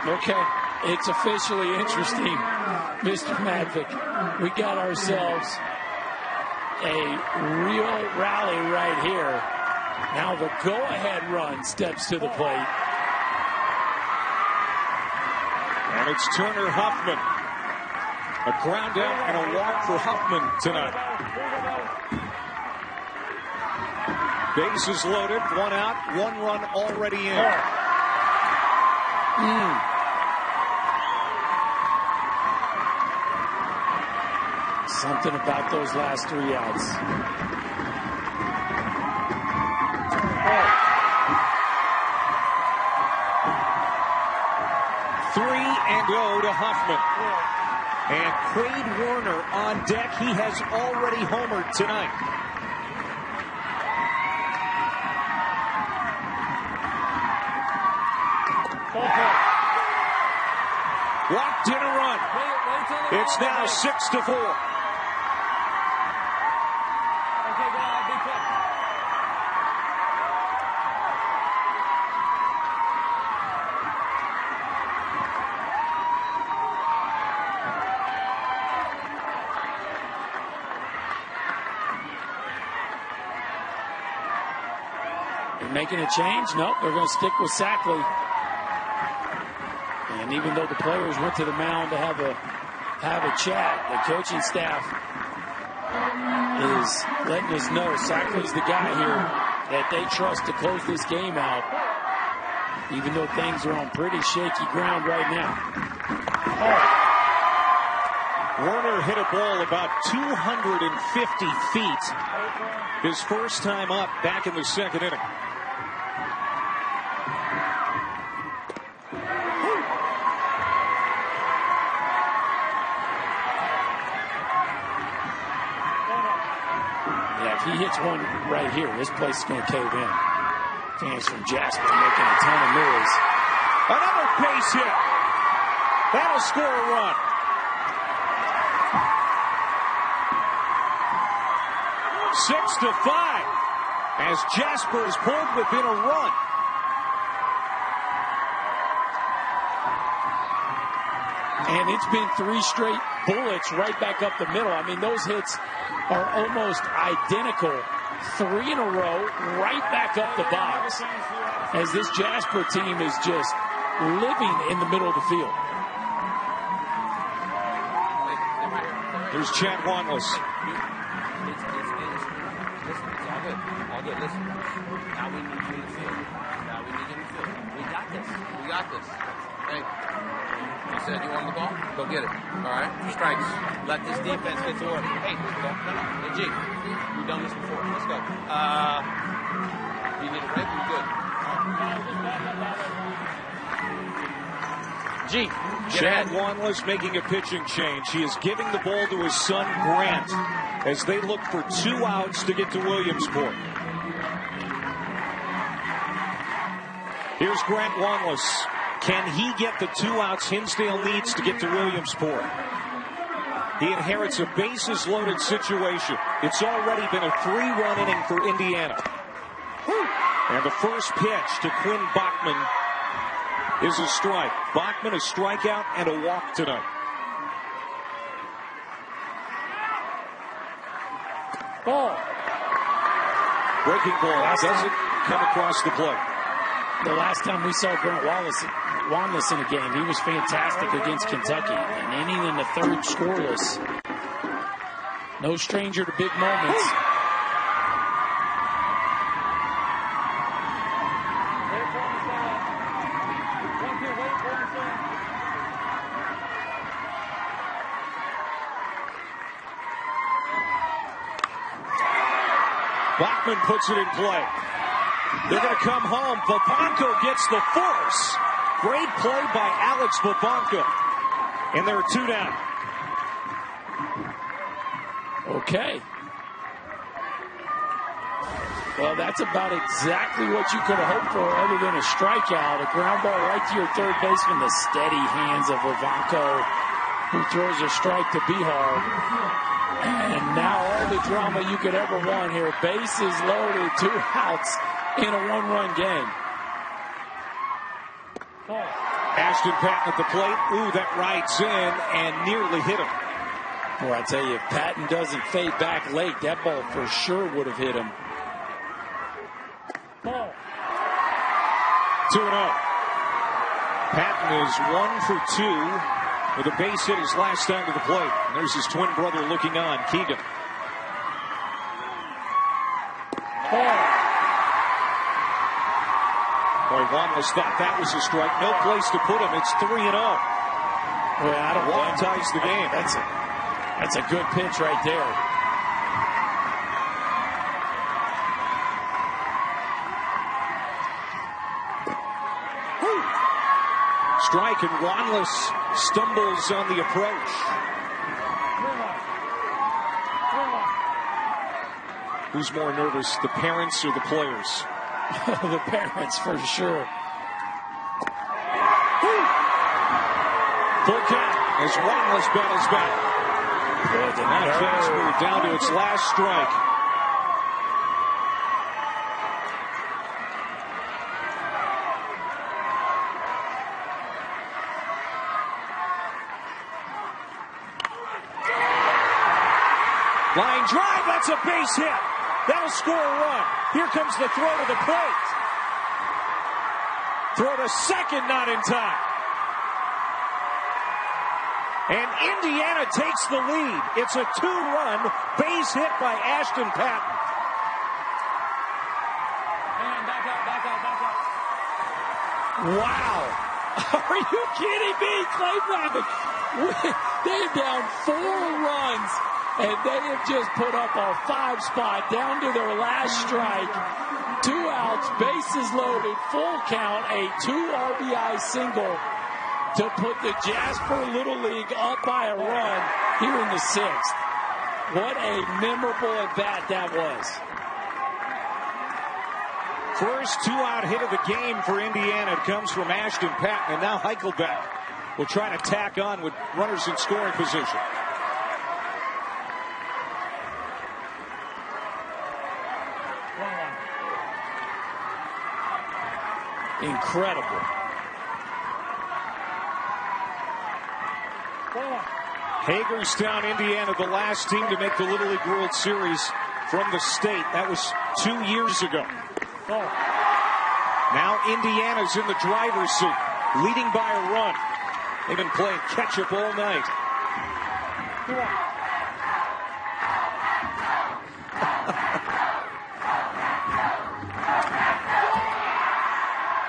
Speaker 4: Okay, it's officially interesting, Mr. Madvick. We got ourselves a real rally right here. Now the go-ahead run steps to the plate.
Speaker 3: And it's Turner Huffman. A ground out and a walk for Huffman tonight. Bases loaded, 1 out, 1 run already in.
Speaker 4: Something about those last 3 outs.
Speaker 3: 3-0 to Huffman. And Quade Warner on deck. He has already homered tonight. Walked in a run. It's now 6-4.
Speaker 4: Making a change? Nope, they're going to stick with Sackley. And even though the players went to the mound to have a chat, the coaching staff is letting us know Sackley's the guy here that they trust to close this game out, even though things are on pretty shaky ground right now.
Speaker 3: Warner hit a ball about 250 feet his first time up back in the 2nd inning.
Speaker 4: If he hits one right here, this place is going to cave in. Fans from Jasper making a ton of noise.
Speaker 3: Another base hit. That'll score a run. Six to 5 as Jasper is pulled within a run.
Speaker 4: And it's been 3 straight bullets right back up the middle. I mean, those hits are almost identical. 3 in a row, right back up the box, as this Jasper team is just living in the middle of the field.
Speaker 3: Here's Chad Wantless.
Speaker 9: Listen, it's all good. All good. Listen. Now we need you in the field. We got this. Hey, you said you wanted the ball? Go get it. All right? Strikes. Let this defense get to work. Hey, no. Hey, G. We've done this before. Let's go. You need a break? You're good.
Speaker 4: G.
Speaker 3: Chad Wanless making a pitching change. He is giving the ball to his son Grant as they look for 2 outs to get to Williamsport. Here's Grant Wanless. Can he get the 2 outs Hinsdale needs to get to Williamsport? He inherits a bases-loaded situation. It's already been a 3-run inning for Indiana. And the first pitch to Quinn Bachman is a strike. Bachman a strikeout and a walk tonight.
Speaker 4: Ball.
Speaker 3: Breaking ball doesn't come across the plate.
Speaker 4: The last time we saw Grant Wanless in a game, he was fantastic against Kentucky. An inning in the third scoreless. No stranger to big moments.
Speaker 3: Bachman puts it in play. They're going to come home. Vabanko gets the force. Great play by Alex Vabanko. And there are 2 down.
Speaker 4: Okay. Well, that's about exactly what you could have hoped for other than a strikeout. A ground ball right to your third baseman. The steady hands of Vabanko, who throws a strike to Bihar. And now all the drama you could ever want here. Bases loaded, 2 outs in a 1-run game.
Speaker 3: Ashton Patton at the plate. Ooh, that rides in and nearly hit him.
Speaker 4: Well, I tell you, if Patton doesn't fade back late, that ball for sure would have hit him.
Speaker 3: 2-0. Patton is 1 for 2 with a base hit his last time to the plate. And there's his twin brother looking on, Keegan. Boy, Wanless thought that was a strike. No place to put him. It's 3-0.
Speaker 4: Well, I don't
Speaker 3: Walk ties the game.
Speaker 4: That's a good pitch right there.
Speaker 3: Strike, and Wanless stumbles on the approach. Who's more nervous, the parents or the players?
Speaker 4: The parents, for sure.
Speaker 3: Full count as Wanless battles back. Now fastball down to its last strike. Line drive, that's a base hit. That'll score a run. Here comes the throw to the plate. Throw to second, not in time. And Indiana takes the lead. It's a 2-run base hit by Ashton Patton.
Speaker 4: And back out. Wow. Are you kidding me, Clay Bradley? They're down 4 runs. And they have just put up a 5 spot down to their last strike. 2 outs, bases loaded, full count, a 2 RBI single to put the Jasper Little League up by a run here in the 6th. What a memorable at-bat that was.
Speaker 3: First 2-out hit of the game for Indiana. It comes from Ashton Patton, and now Heichelbeck will try to tack on with runners in scoring position.
Speaker 4: Incredible.
Speaker 3: Hagerstown, Indiana, the last team to make the Little League World Series from the state. That was 2 years ago. Now Indiana's in the driver's seat, leading by a run. They've been playing catch-up all night.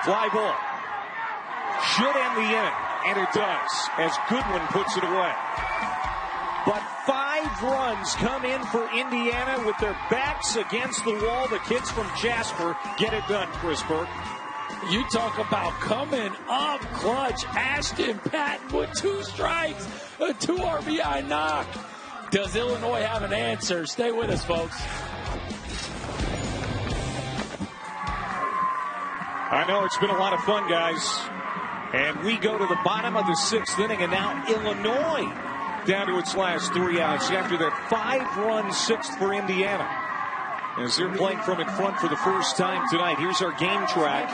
Speaker 3: Fly ball. Should end the inning, and it does, as Goodwin puts it away. But 5 runs come in for Indiana with their backs against the wall. The kids from Jasper get it done, Chris Burke.
Speaker 4: You talk about coming up clutch. Ashton Patton with 2 strikes, a 2 RBI knock. Does Illinois have an answer? Stay with us, folks.
Speaker 3: I know it's been a lot of fun, guys. And we go to the bottom of the 6th inning, and now Illinois down to its last 3 outs after that 5-run 6th for Indiana. As they're playing from in front for the first time tonight. Here's our game track.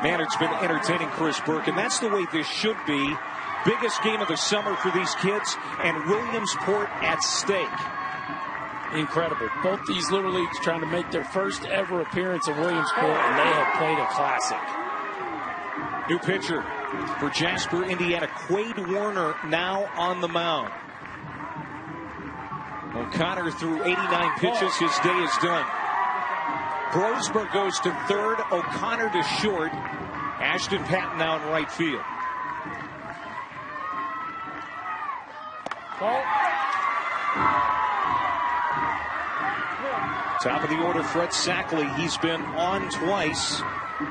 Speaker 3: Man, it's been entertaining, Chris Burke, and that's the way this should be. Biggest game of the summer for these kids, and Williamsport at stake.
Speaker 4: Incredible. Both these little leagues trying to make their first ever appearance at Williamsport, and they have played a classic.
Speaker 3: New pitcher for Jasper, Indiana. Quade Warner now on the mound. O'Connor threw 89 pitches. His day is done. Brosberg goes to third. O'Connor to short. Ashton Patton now in right field. Top of the order, Fred Sackley. He's been on twice.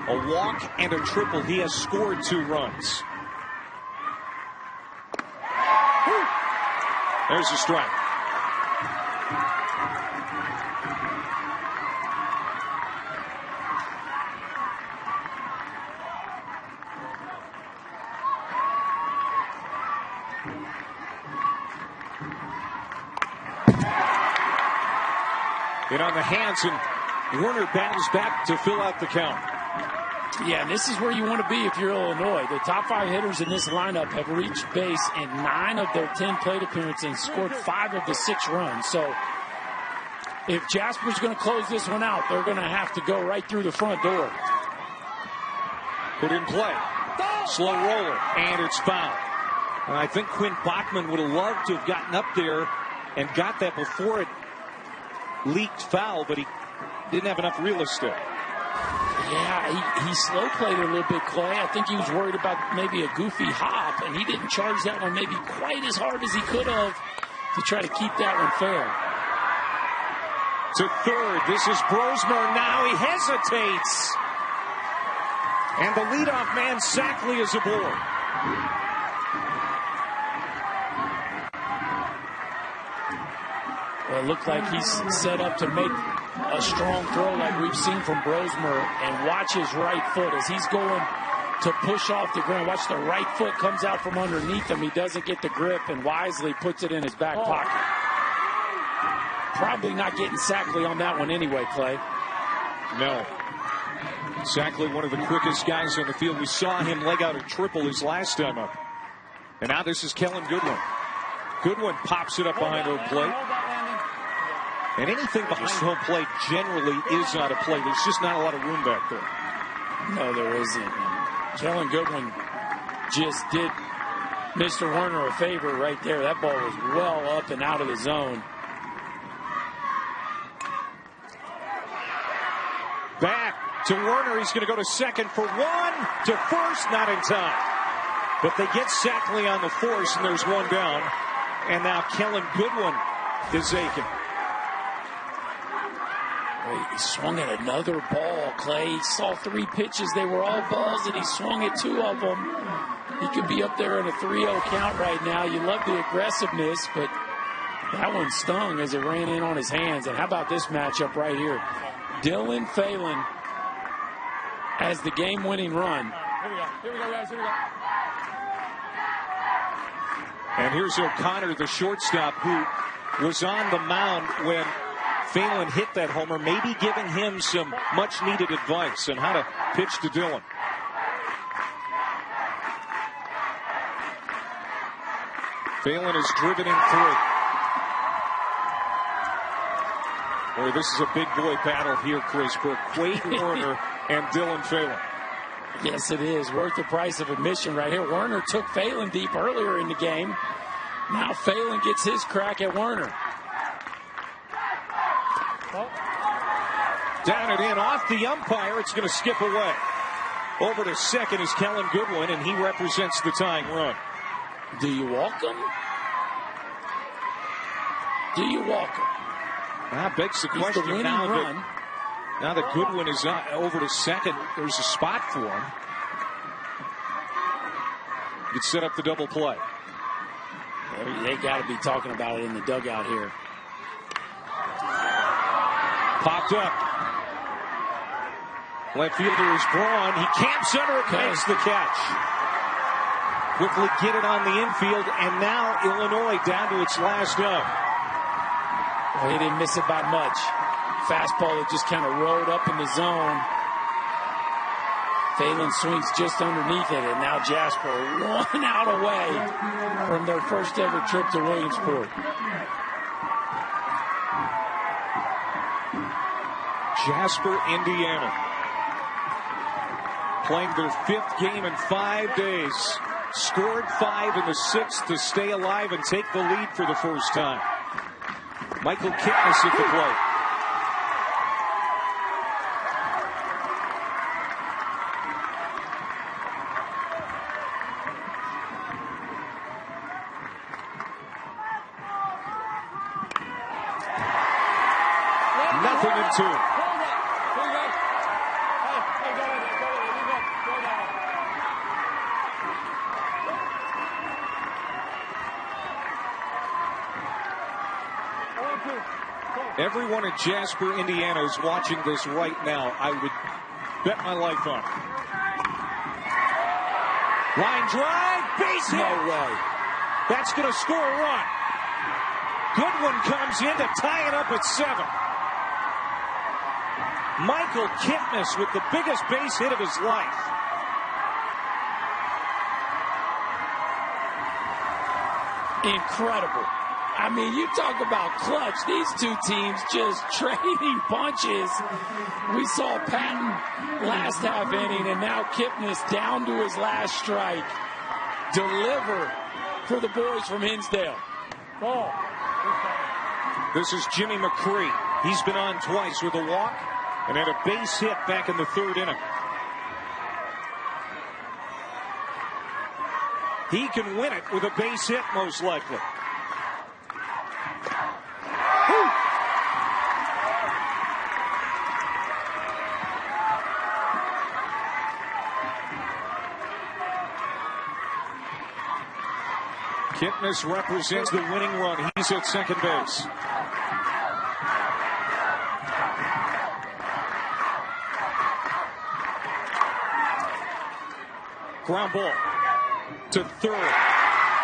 Speaker 3: A walk and a triple. He has scored 2 runs. There's a strike. Hit on the hands, and Warner battles back to fill out the count.
Speaker 4: Yeah, and this is where you want to be if you're Illinois. The top 5 hitters in this lineup have reached base in 9 of their 10 plate appearances and scored 5 of the 6 runs. So if Jasper's going to close this one out, they're going to have to go right through the front door.
Speaker 3: Put in play. Slow roller, and it's foul. And I think Quinn Bachman would have loved to have gotten up there and got that before it leaked foul, but he didn't have enough real estate.
Speaker 4: Yeah, he slow played a little bit, Clay. I think he was worried about maybe a goofy hop, and he didn't charge that one maybe quite as hard as he could have to try to keep that one fair.
Speaker 3: To third, this is Brosmer. Now he hesitates. And the leadoff man, Sackley, is aboard.
Speaker 4: Well, it looked like he's set up to make a strong throw like we've seen from Brosmer, and watch his right foot as he's going to push off the ground. Watch the right foot comes out from underneath him. He doesn't get the grip and wisely puts it in his back pocket. Probably not getting Sackley on that one anyway, Clay.
Speaker 3: No. Sackley, one of the quickest guys on the field. We saw him leg out a triple his last time up. And now this is Kellen Goodwin. Goodwin pops it up behind home plate. And anything behind home plate generally is out of play. There's just not a lot of room back there.
Speaker 4: No, there isn't. Kellen Goodwin just did Mr. Werner a favor right there. That ball was well up and out of the zone.
Speaker 3: Back to Werner. He's going to go to second for one. To first, not in time. But they get Sackley on the force, and there's one down. And now Kellen Goodwin is aching.
Speaker 4: He swung at another ball, Clay. He saw 3 pitches. They were all balls, and he swung at 2 of them. He could be up there in a 3-0 count right now. You love the aggressiveness, but that one stung as it ran in on his hands. And how about this matchup right here? Dylan Phelan has the game-winning run.
Speaker 6: Here we go, guys. Here we go.
Speaker 3: And here's O'Connor, the shortstop, who was on the mound when Phelan hit that homer, maybe giving him some much-needed advice on how to pitch to Dylan. Phelan is driven in 3. Boy, this is a big boy battle here, Chris Burke. Quade Werner and Dylan Phelan.
Speaker 4: Yes, it is. Worth the price of admission right here. Werner took Phelan deep earlier in the game. Now Phelan gets his crack at Werner.
Speaker 3: Down and in off the umpire. It's going to skip away. Over to second is Kellen Goodwin, and he represents the tying run.
Speaker 4: Do you walk him? Do you walk him?
Speaker 3: That begs the question now Now that Goodwin is over to second, there's a spot for him. He'd set up the double play.
Speaker 4: They got to be talking about it in the dugout here.
Speaker 3: Popped up. Left fielder is Braun. He camps under it, makes the catch. Quickly get it on the infield, and now Illinois down to its last up.
Speaker 4: Well, he didn't miss it by much. Fastball that just kind of rolled up in the zone. Phelan swings just underneath it, and now Jasper 1 out away from their first ever trip to Williamsport.
Speaker 3: Jasper, Indiana, playing their 5th game in 5 days. Scored 5 in the 6th to stay alive and take the lead for the first time. Michael Kipnis at the plate. Nothing in 2. Everyone in Jasper, Indiana is watching this right now. I would bet my life on it. Line drive, base hit.
Speaker 4: No way.
Speaker 3: That's going to score a run. Goodwin comes in to tie it up at 7. Michael Kipnis with the biggest base hit of his life.
Speaker 4: Incredible. I mean, you talk about clutch. These two teams just trading punches. We saw Patton last half inning, and now Kipnis down to his last strike. Deliver for the boys from Hinsdale.
Speaker 6: Ball.
Speaker 3: This is Jimmy McCree. He's been on twice with a walk and had a base hit back in the 3rd inning. He can win it with a base hit, most likely. Kipnis represents the winning run. He's at second base. Ground ball to 3rd.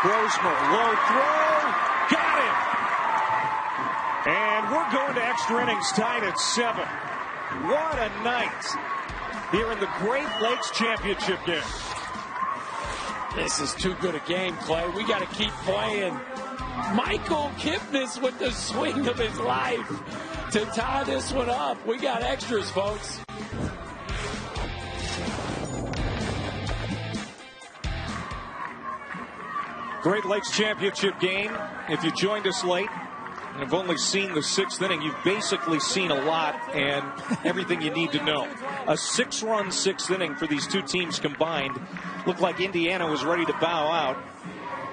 Speaker 3: Grosmer, low throw, got him. And we're going to extra innings, tied at 7. What a night here in the Great Lakes Championship game.
Speaker 4: This is too good a game, Clay. We got to keep playing. Michael Kipnis with the swing of his life to tie this one up. We got extras, folks.
Speaker 3: Great Lakes Championship game. If you joined us late and have only seen the 6th inning, you've basically seen a lot and everything you need to know. A 6-run 6th inning for these two teams combined. Looked like Indiana was ready to bow out,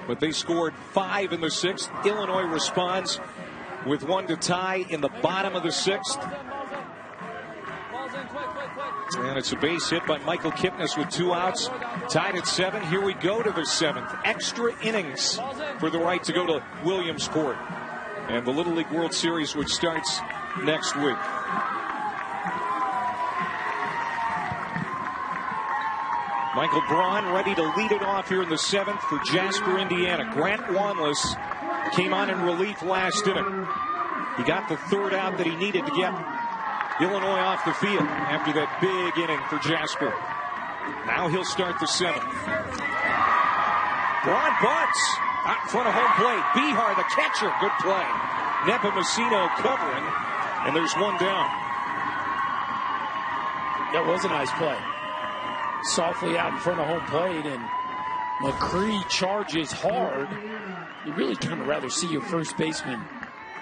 Speaker 3: but they scored 5 in the 6th. Illinois responds with 1 to tie in the bottom of the 6th. And it's a base hit by Michael Kipnis with 2 outs. Tied at 7. Here we go to the 7th. Extra innings for the right to go to Williamsport. And the Little League World Series, which starts next week. Michael Braun ready to lead it off here in the 7th for Jasper, Indiana. Grant Wanless came on in relief last inning. He got the 3rd out that he needed to get Illinois off the field after that big inning for Jasper. Now he'll start the 7th. Braun bunts out in front of home plate. Bihar, the catcher, good play. Nepomuceno covering, and there's 1 down.
Speaker 4: That was a nice play. Softly out in front of home plate, and McCree charges hard. You really kind of rather see your first baseman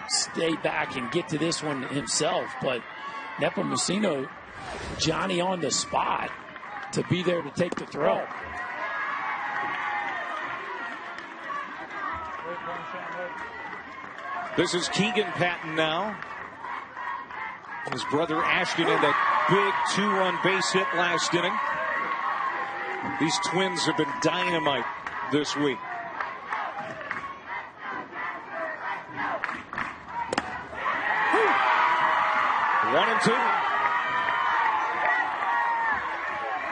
Speaker 4: stay back and get to this one himself, but Nepomuceno, Johnny on the spot to be there to take the throw.
Speaker 3: This is Keegan Patton now. His brother Ashton in that big 2-run base hit last inning. These twins have been dynamite this week. One and two.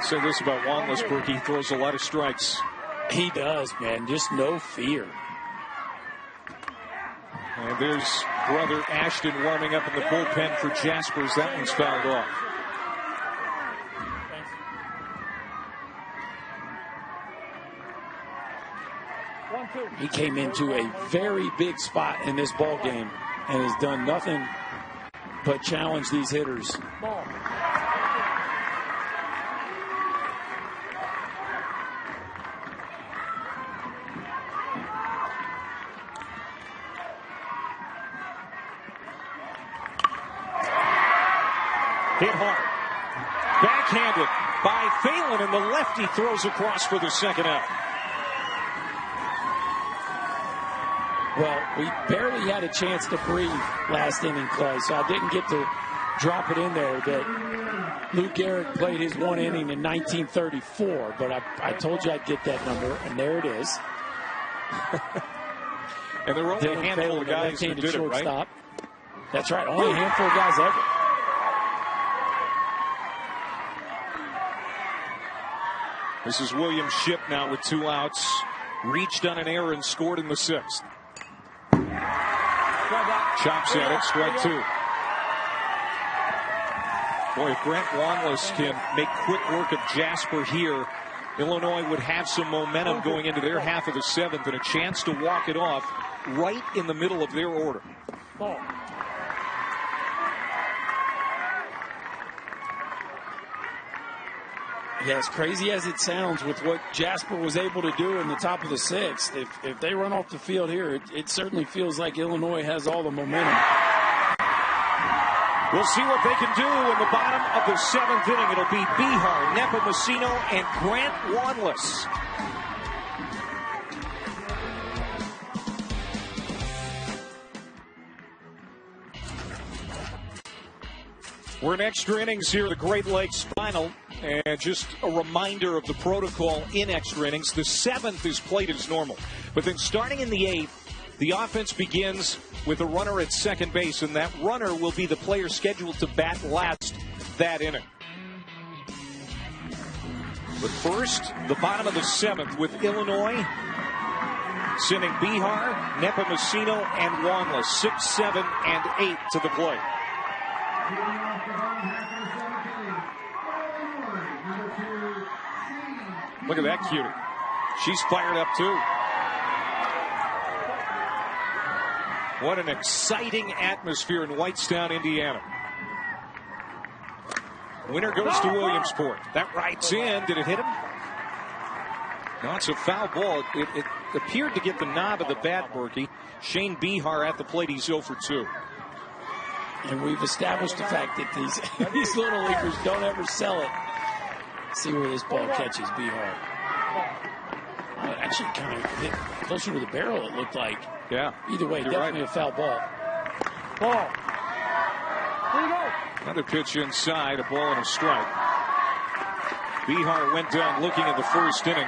Speaker 3: Say this about Wanless, he throws a lot of strikes.
Speaker 4: He does, man. Just no fear.
Speaker 3: And there's brother Ashton warming up in the bullpen for Jaspers. That one's fouled off.
Speaker 4: He came into a very big spot in this ball game and has done nothing but challenge these hitters.
Speaker 3: Hit hard. Backhanded by Phelan, and the lefty throws across for the second out.
Speaker 4: Well, we barely had a chance to breathe last inning, Clay, so I didn't get to drop it in there that Lou Gehrig played his one inning in 1934, but I told you I'd get that number, and there it is.
Speaker 3: And there were only a handful of guys who did it, right?
Speaker 4: That's right, only a handful of guys ever.
Speaker 3: This is William Shipp now with 2 outs. Reached on an error and scored in the 6th. Chops at it, strike 2. Boy, if Grant Wanless can make quick work of Jasper here, Illinois would have some momentum going into their half of the 7th and a chance to walk it off right in the middle of their order.
Speaker 4: Yeah, as crazy as it sounds with what Jasper was able to do in the top of the 6th, if they run off the field here, it certainly feels like Illinois has all the momentum.
Speaker 3: We'll see what they can do in the bottom of the 7th inning. It'll be Bihar, Nepomuceno, and Grant Wanless. We're in extra innings here at the Great Lakes Final. And just a reminder of the protocol in extra innings. The 7th is played as normal. But then starting in the 8th, the offense begins with a runner at second base. And that runner will be the player scheduled to bat last that inning. But first, the bottom of the 7th with Illinois sending Bihar, Nepomuceno, and Wanless 6, 7, and 8 to the plate. Look at that cutie. She's fired up too. What an exciting atmosphere in Whitestown, Indiana. Winner goes to Williamsport. That rights in. Did it hit him? No, it's a foul ball. It appeared to get the knob of the bat, Berkey. Shane Bihar at the plate. He's 0 for 2.
Speaker 4: And we've established the fact that these little leaguers don't ever sell it. See where this ball catches Bihar. It actually kind of hit closer to the barrel, it looked like.
Speaker 3: Yeah.
Speaker 4: Either way, definitely a foul ball.
Speaker 6: Ball. Here you go.
Speaker 3: Another pitch inside, a ball and a strike. Bihar went down looking in the first inning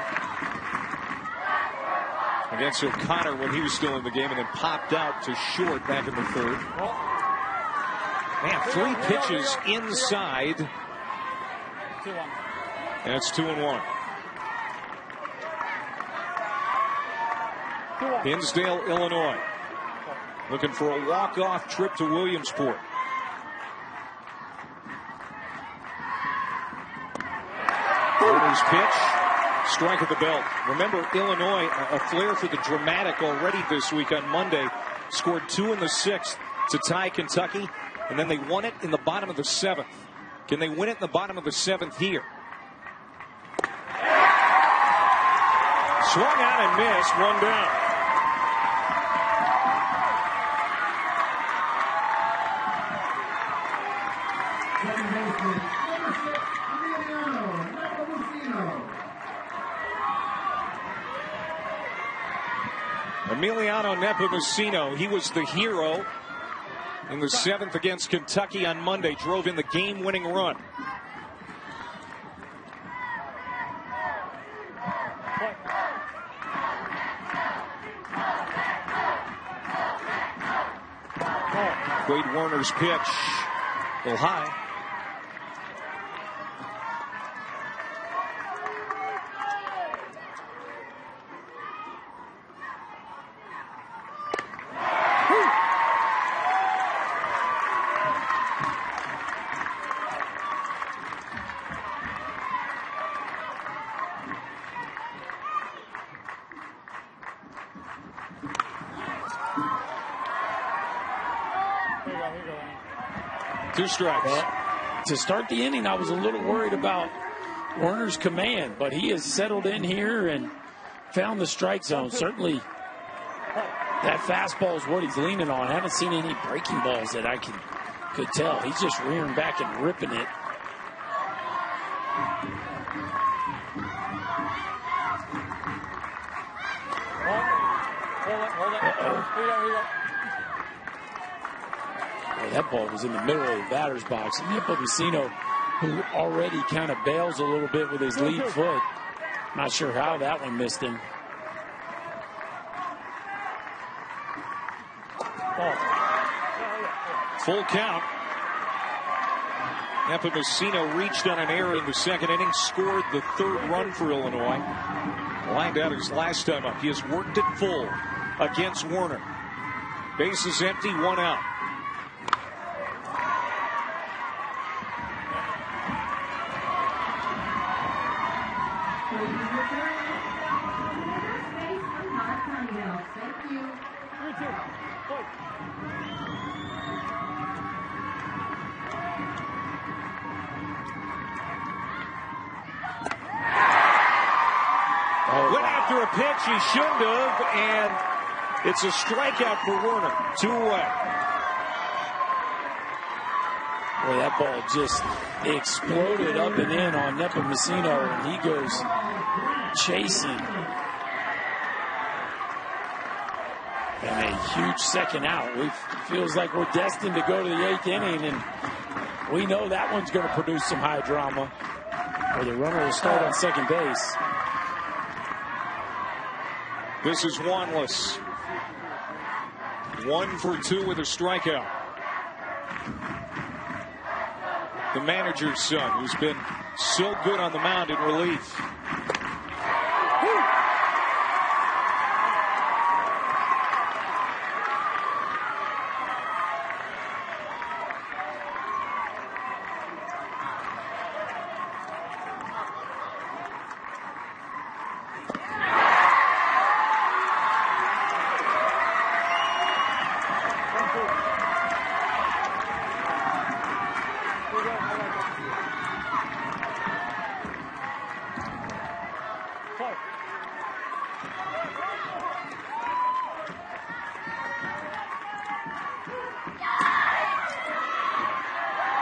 Speaker 3: against O'Connor when he was still in the game and then popped out to short back in the 3rd. Man, 3 pitches inside.
Speaker 6: 2-1.
Speaker 3: And it's 2-1. Hinsdale, Illinois. Looking for a walk-off trip to Williamsport. Order's pitch. Strike at the belt. Remember, Illinois, a flair for the dramatic already this week on Monday. Scored 2 in the 6th to tie Kentucky. And then they won it in the bottom of the 7th. Can they win it in the bottom of the 7th here? Swung out and missed. 1 down. Emiliano Nepomuceno, he was the hero in the 7th against Kentucky on Monday, drove in the game-winning run. Quade Warner's pitch, a little high. Two strikes.
Speaker 4: Well, to start the inning, I was a little worried about Werner's command, but he has settled in here and found the strike zone. Certainly, that fastball is what he's leaning on. I haven't seen any breaking balls that I could tell. He's just rearing back and ripping it. Well, that ball was in the middle of the batter's box. And Nepomuceno, who already kind of bails a little bit with his lead foot. Not sure how that one missed him.
Speaker 3: Full count. Nepomuceno reached on an error in the 2nd inning, scored the 3rd run for Illinois. Lined out his last time up. He has worked it full against Werner. Bases empty, 1 out. Went after a pitch he shouldn't have, and it's a strikeout for Werner. 2 away.
Speaker 4: Boy, that ball just exploded up and in on Nepomuceno, and he goes chasing. And a huge 2nd out. It feels like we're destined to go to the 8th inning, and we know that one's going to produce some high drama, or the runner will start on 2nd base.
Speaker 3: This is Wanless. 1 for 2 with a strikeout. The manager's son, who's been so good on the mound in relief.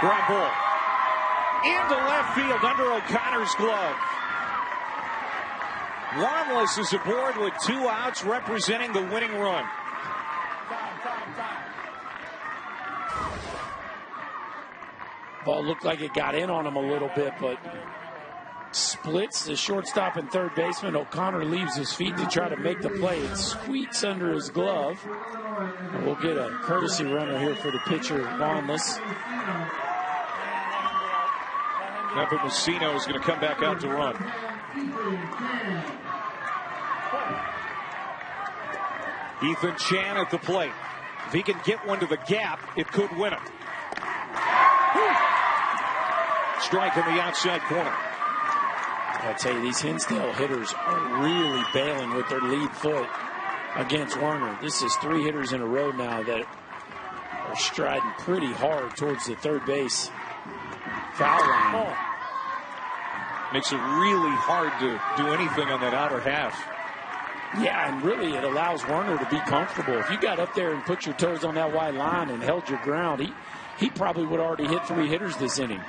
Speaker 3: Ground ball into left field under O'Connor's glove. Wanless is aboard with 2 outs, representing the winning run.
Speaker 4: Ball looked like it got in on him a little bit, but splits the shortstop and 3rd baseman. O'Connor leaves his feet to try to make the play. It squeaks under his glove. And we'll get a courtesy runner here for the pitcher, Wanless.
Speaker 3: Nepomuceno is going to come back out to run. Ethan Chan at the plate. If he can get one to the gap, it could win it. Strike in the outside corner.
Speaker 4: I tell you, these Hinsdale hitters are really bailing with their lead foot against Werner. This is 3 hitters in a row now that are striding pretty hard towards the 3rd base foul line.
Speaker 3: Makes it really hard to do anything on that outer half.
Speaker 4: Yeah, and really it allows Werner to be comfortable. If you got up there and put your toes on that wide line and held your ground, he probably would have already hit 3 hitters this inning.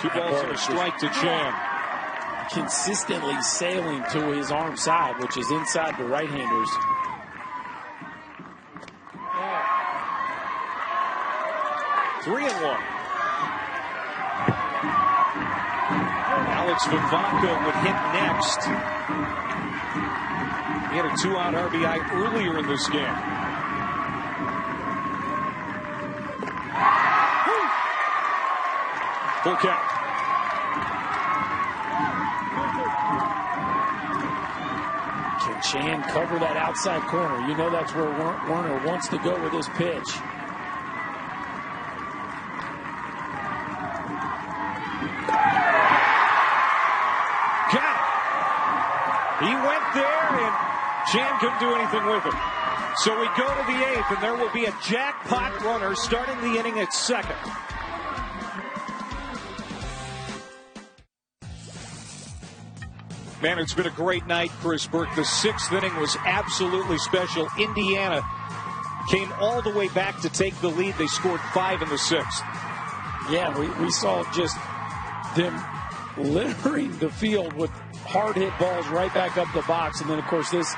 Speaker 3: Two balls and a strike to Chan.
Speaker 4: consistently sailing to his arm side, which is inside the right-handers.
Speaker 3: Oh. 3-1. Alex Vivanco would hit next. He had a 2-out RBI earlier in this game. Full count.
Speaker 4: Can Chan cover that outside corner? You know that's where Werner wants to go with his pitch.
Speaker 3: Got it. He went there, and Chan couldn't do anything with it. So we go to the 8th, and there will be a jackpot runner starting the inning at second. Man, it's been a great night, Chris Burke. The 6th inning was absolutely special. Indiana came all the way back to take the lead. They scored 5 in the 6th.
Speaker 4: Yeah, we saw just them littering the field with hard-hit balls right back up the box. And then, of course, this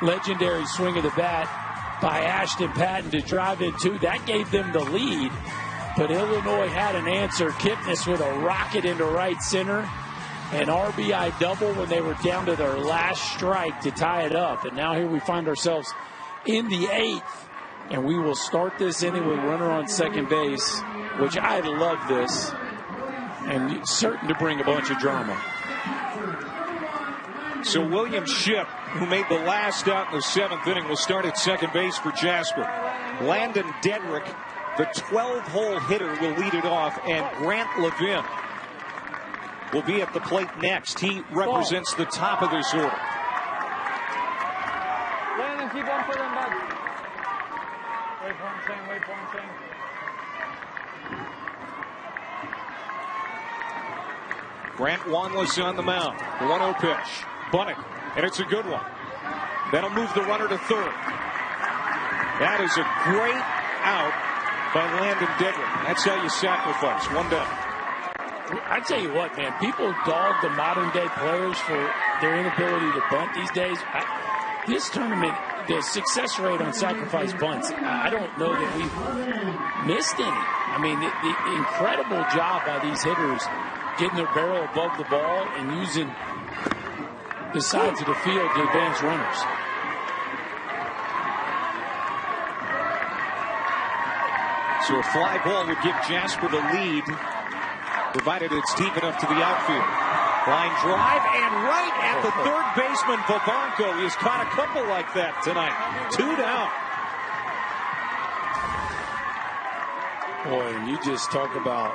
Speaker 4: legendary swing of the bat by Ashton Patton to drive in 2. That gave them the lead. But Illinois had an answer. Kipnis with a rocket into right center. An RBI double when they were down to their last strike to tie it up. And now here we find ourselves in the 8th. And we will start this inning with runner on second base, which I love this. And certain to bring a bunch of drama.
Speaker 3: So William Shipp, who made the last out in the 7th inning, will start at second base for Jasper. Landon Dedrick, the 12-hole hitter, will lead it off. And Grant Levin will be at the plate next. He represents the top of this order.
Speaker 6: Landon, keep on for them, bud. Wait for him, Shane. Wait for him, Shane.
Speaker 3: Grant Wanless on the mound. The 1-0 pitch. Bunting. And it's a good one. That'll move the runner to third. That is a great out by Landon Dedrick. That's how you sacrifice. One down.
Speaker 4: I tell you what, man, people dog the modern day players for their inability to bunt these days. This tournament, the success rate on sacrifice bunts, I don't know that we've missed any. I mean, the incredible job by these hitters getting their barrel above the ball and using the sides of the field to advance runners.
Speaker 3: So a fly ball would give Jasper the lead, provided it's deep enough to the outfield. Line drive, and right at the third baseman, Vivanco. He's caught a couple like that tonight. 2 down.
Speaker 4: Boy, and you just talk about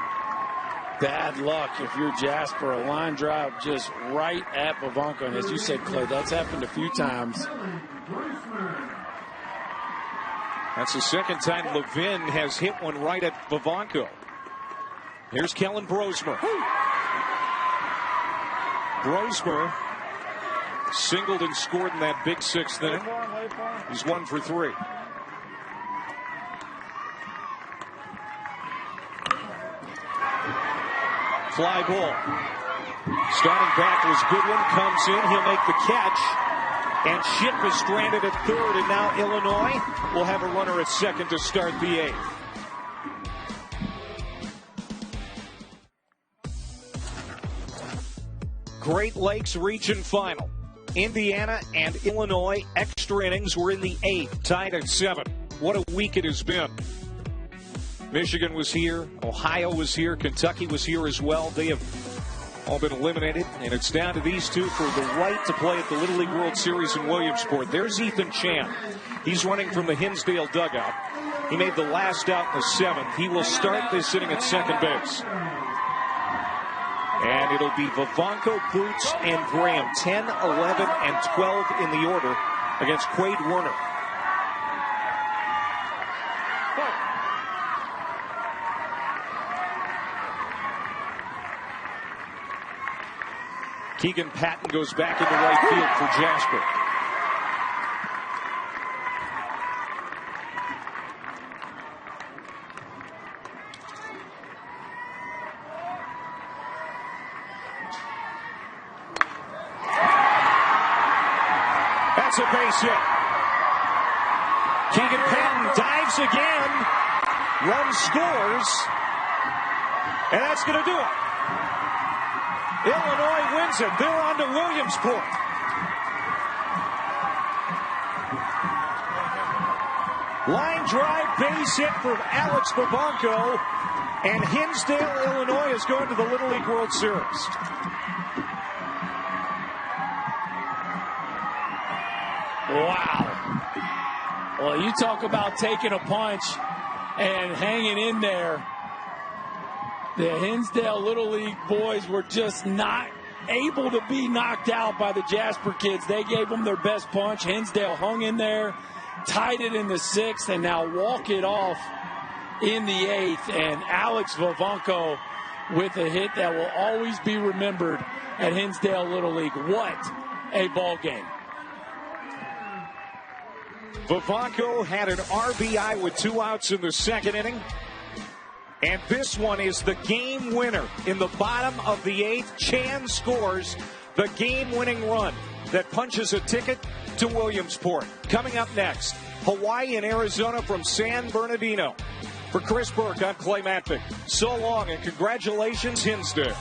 Speaker 4: bad luck if you're Jasper. A line drive just right at Vivanco. And as you said, Clay, that's happened a few times.
Speaker 3: That's the second time Levin has hit one right at Vivanco. Here's Kellen Brosmer. Brosmer singled and scored in that big 6th inning. He's 1 for 3. Fly ball. Starting back was Goodwin. Comes in. He'll make the catch. And Shipp is stranded at third. And now Illinois will have a runner at second to start the 8th. Great Lakes Region Final. Indiana and Illinois extra innings were in the 8th, tied at 7. What a week it has been. Michigan was here, Ohio was here, Kentucky was here as well. They have all been eliminated, and it's down to these two for the right to play at the Little League World Series in Williamsport. There's Ethan Chan. He's running from the Hinsdale dugout. He made the last out in the 7th. He will start this inning at second base. And it'll be Vivanco, Boots, and Graham. 10, 11, and 12 in the order against Quade Werner. Keegan Patton goes back into right field for Jasper. That's a base hit. Keegan Patton dives again. Run scores. And that's going to do it. Illinois wins it. They're on to Williamsport. Line drive base hit for Alex Babanco. And Hinsdale, Illinois is going to the Little League World Series.
Speaker 4: Wow. Well, you talk about taking a punch and hanging in there. The Hinsdale Little League boys were just not able to be knocked out by the Jasper kids. They gave them their best punch. Hinsdale hung in there, tied it in the 6th, and now walk it off in the 8th. And Alex Vavanko with a hit that will always be remembered at Hinsdale Little League. What a ball game.
Speaker 3: Vavanko had an RBI with 2 outs in the 2nd inning. And this one is the game winner. In the bottom of the 8th, Chan scores the game-winning run that punches a ticket to Williamsport. Coming up next, Hawaii and Arizona from San Bernardino. For Chris Burke, I'm Clay Matvick. So long and congratulations, Hinsdale.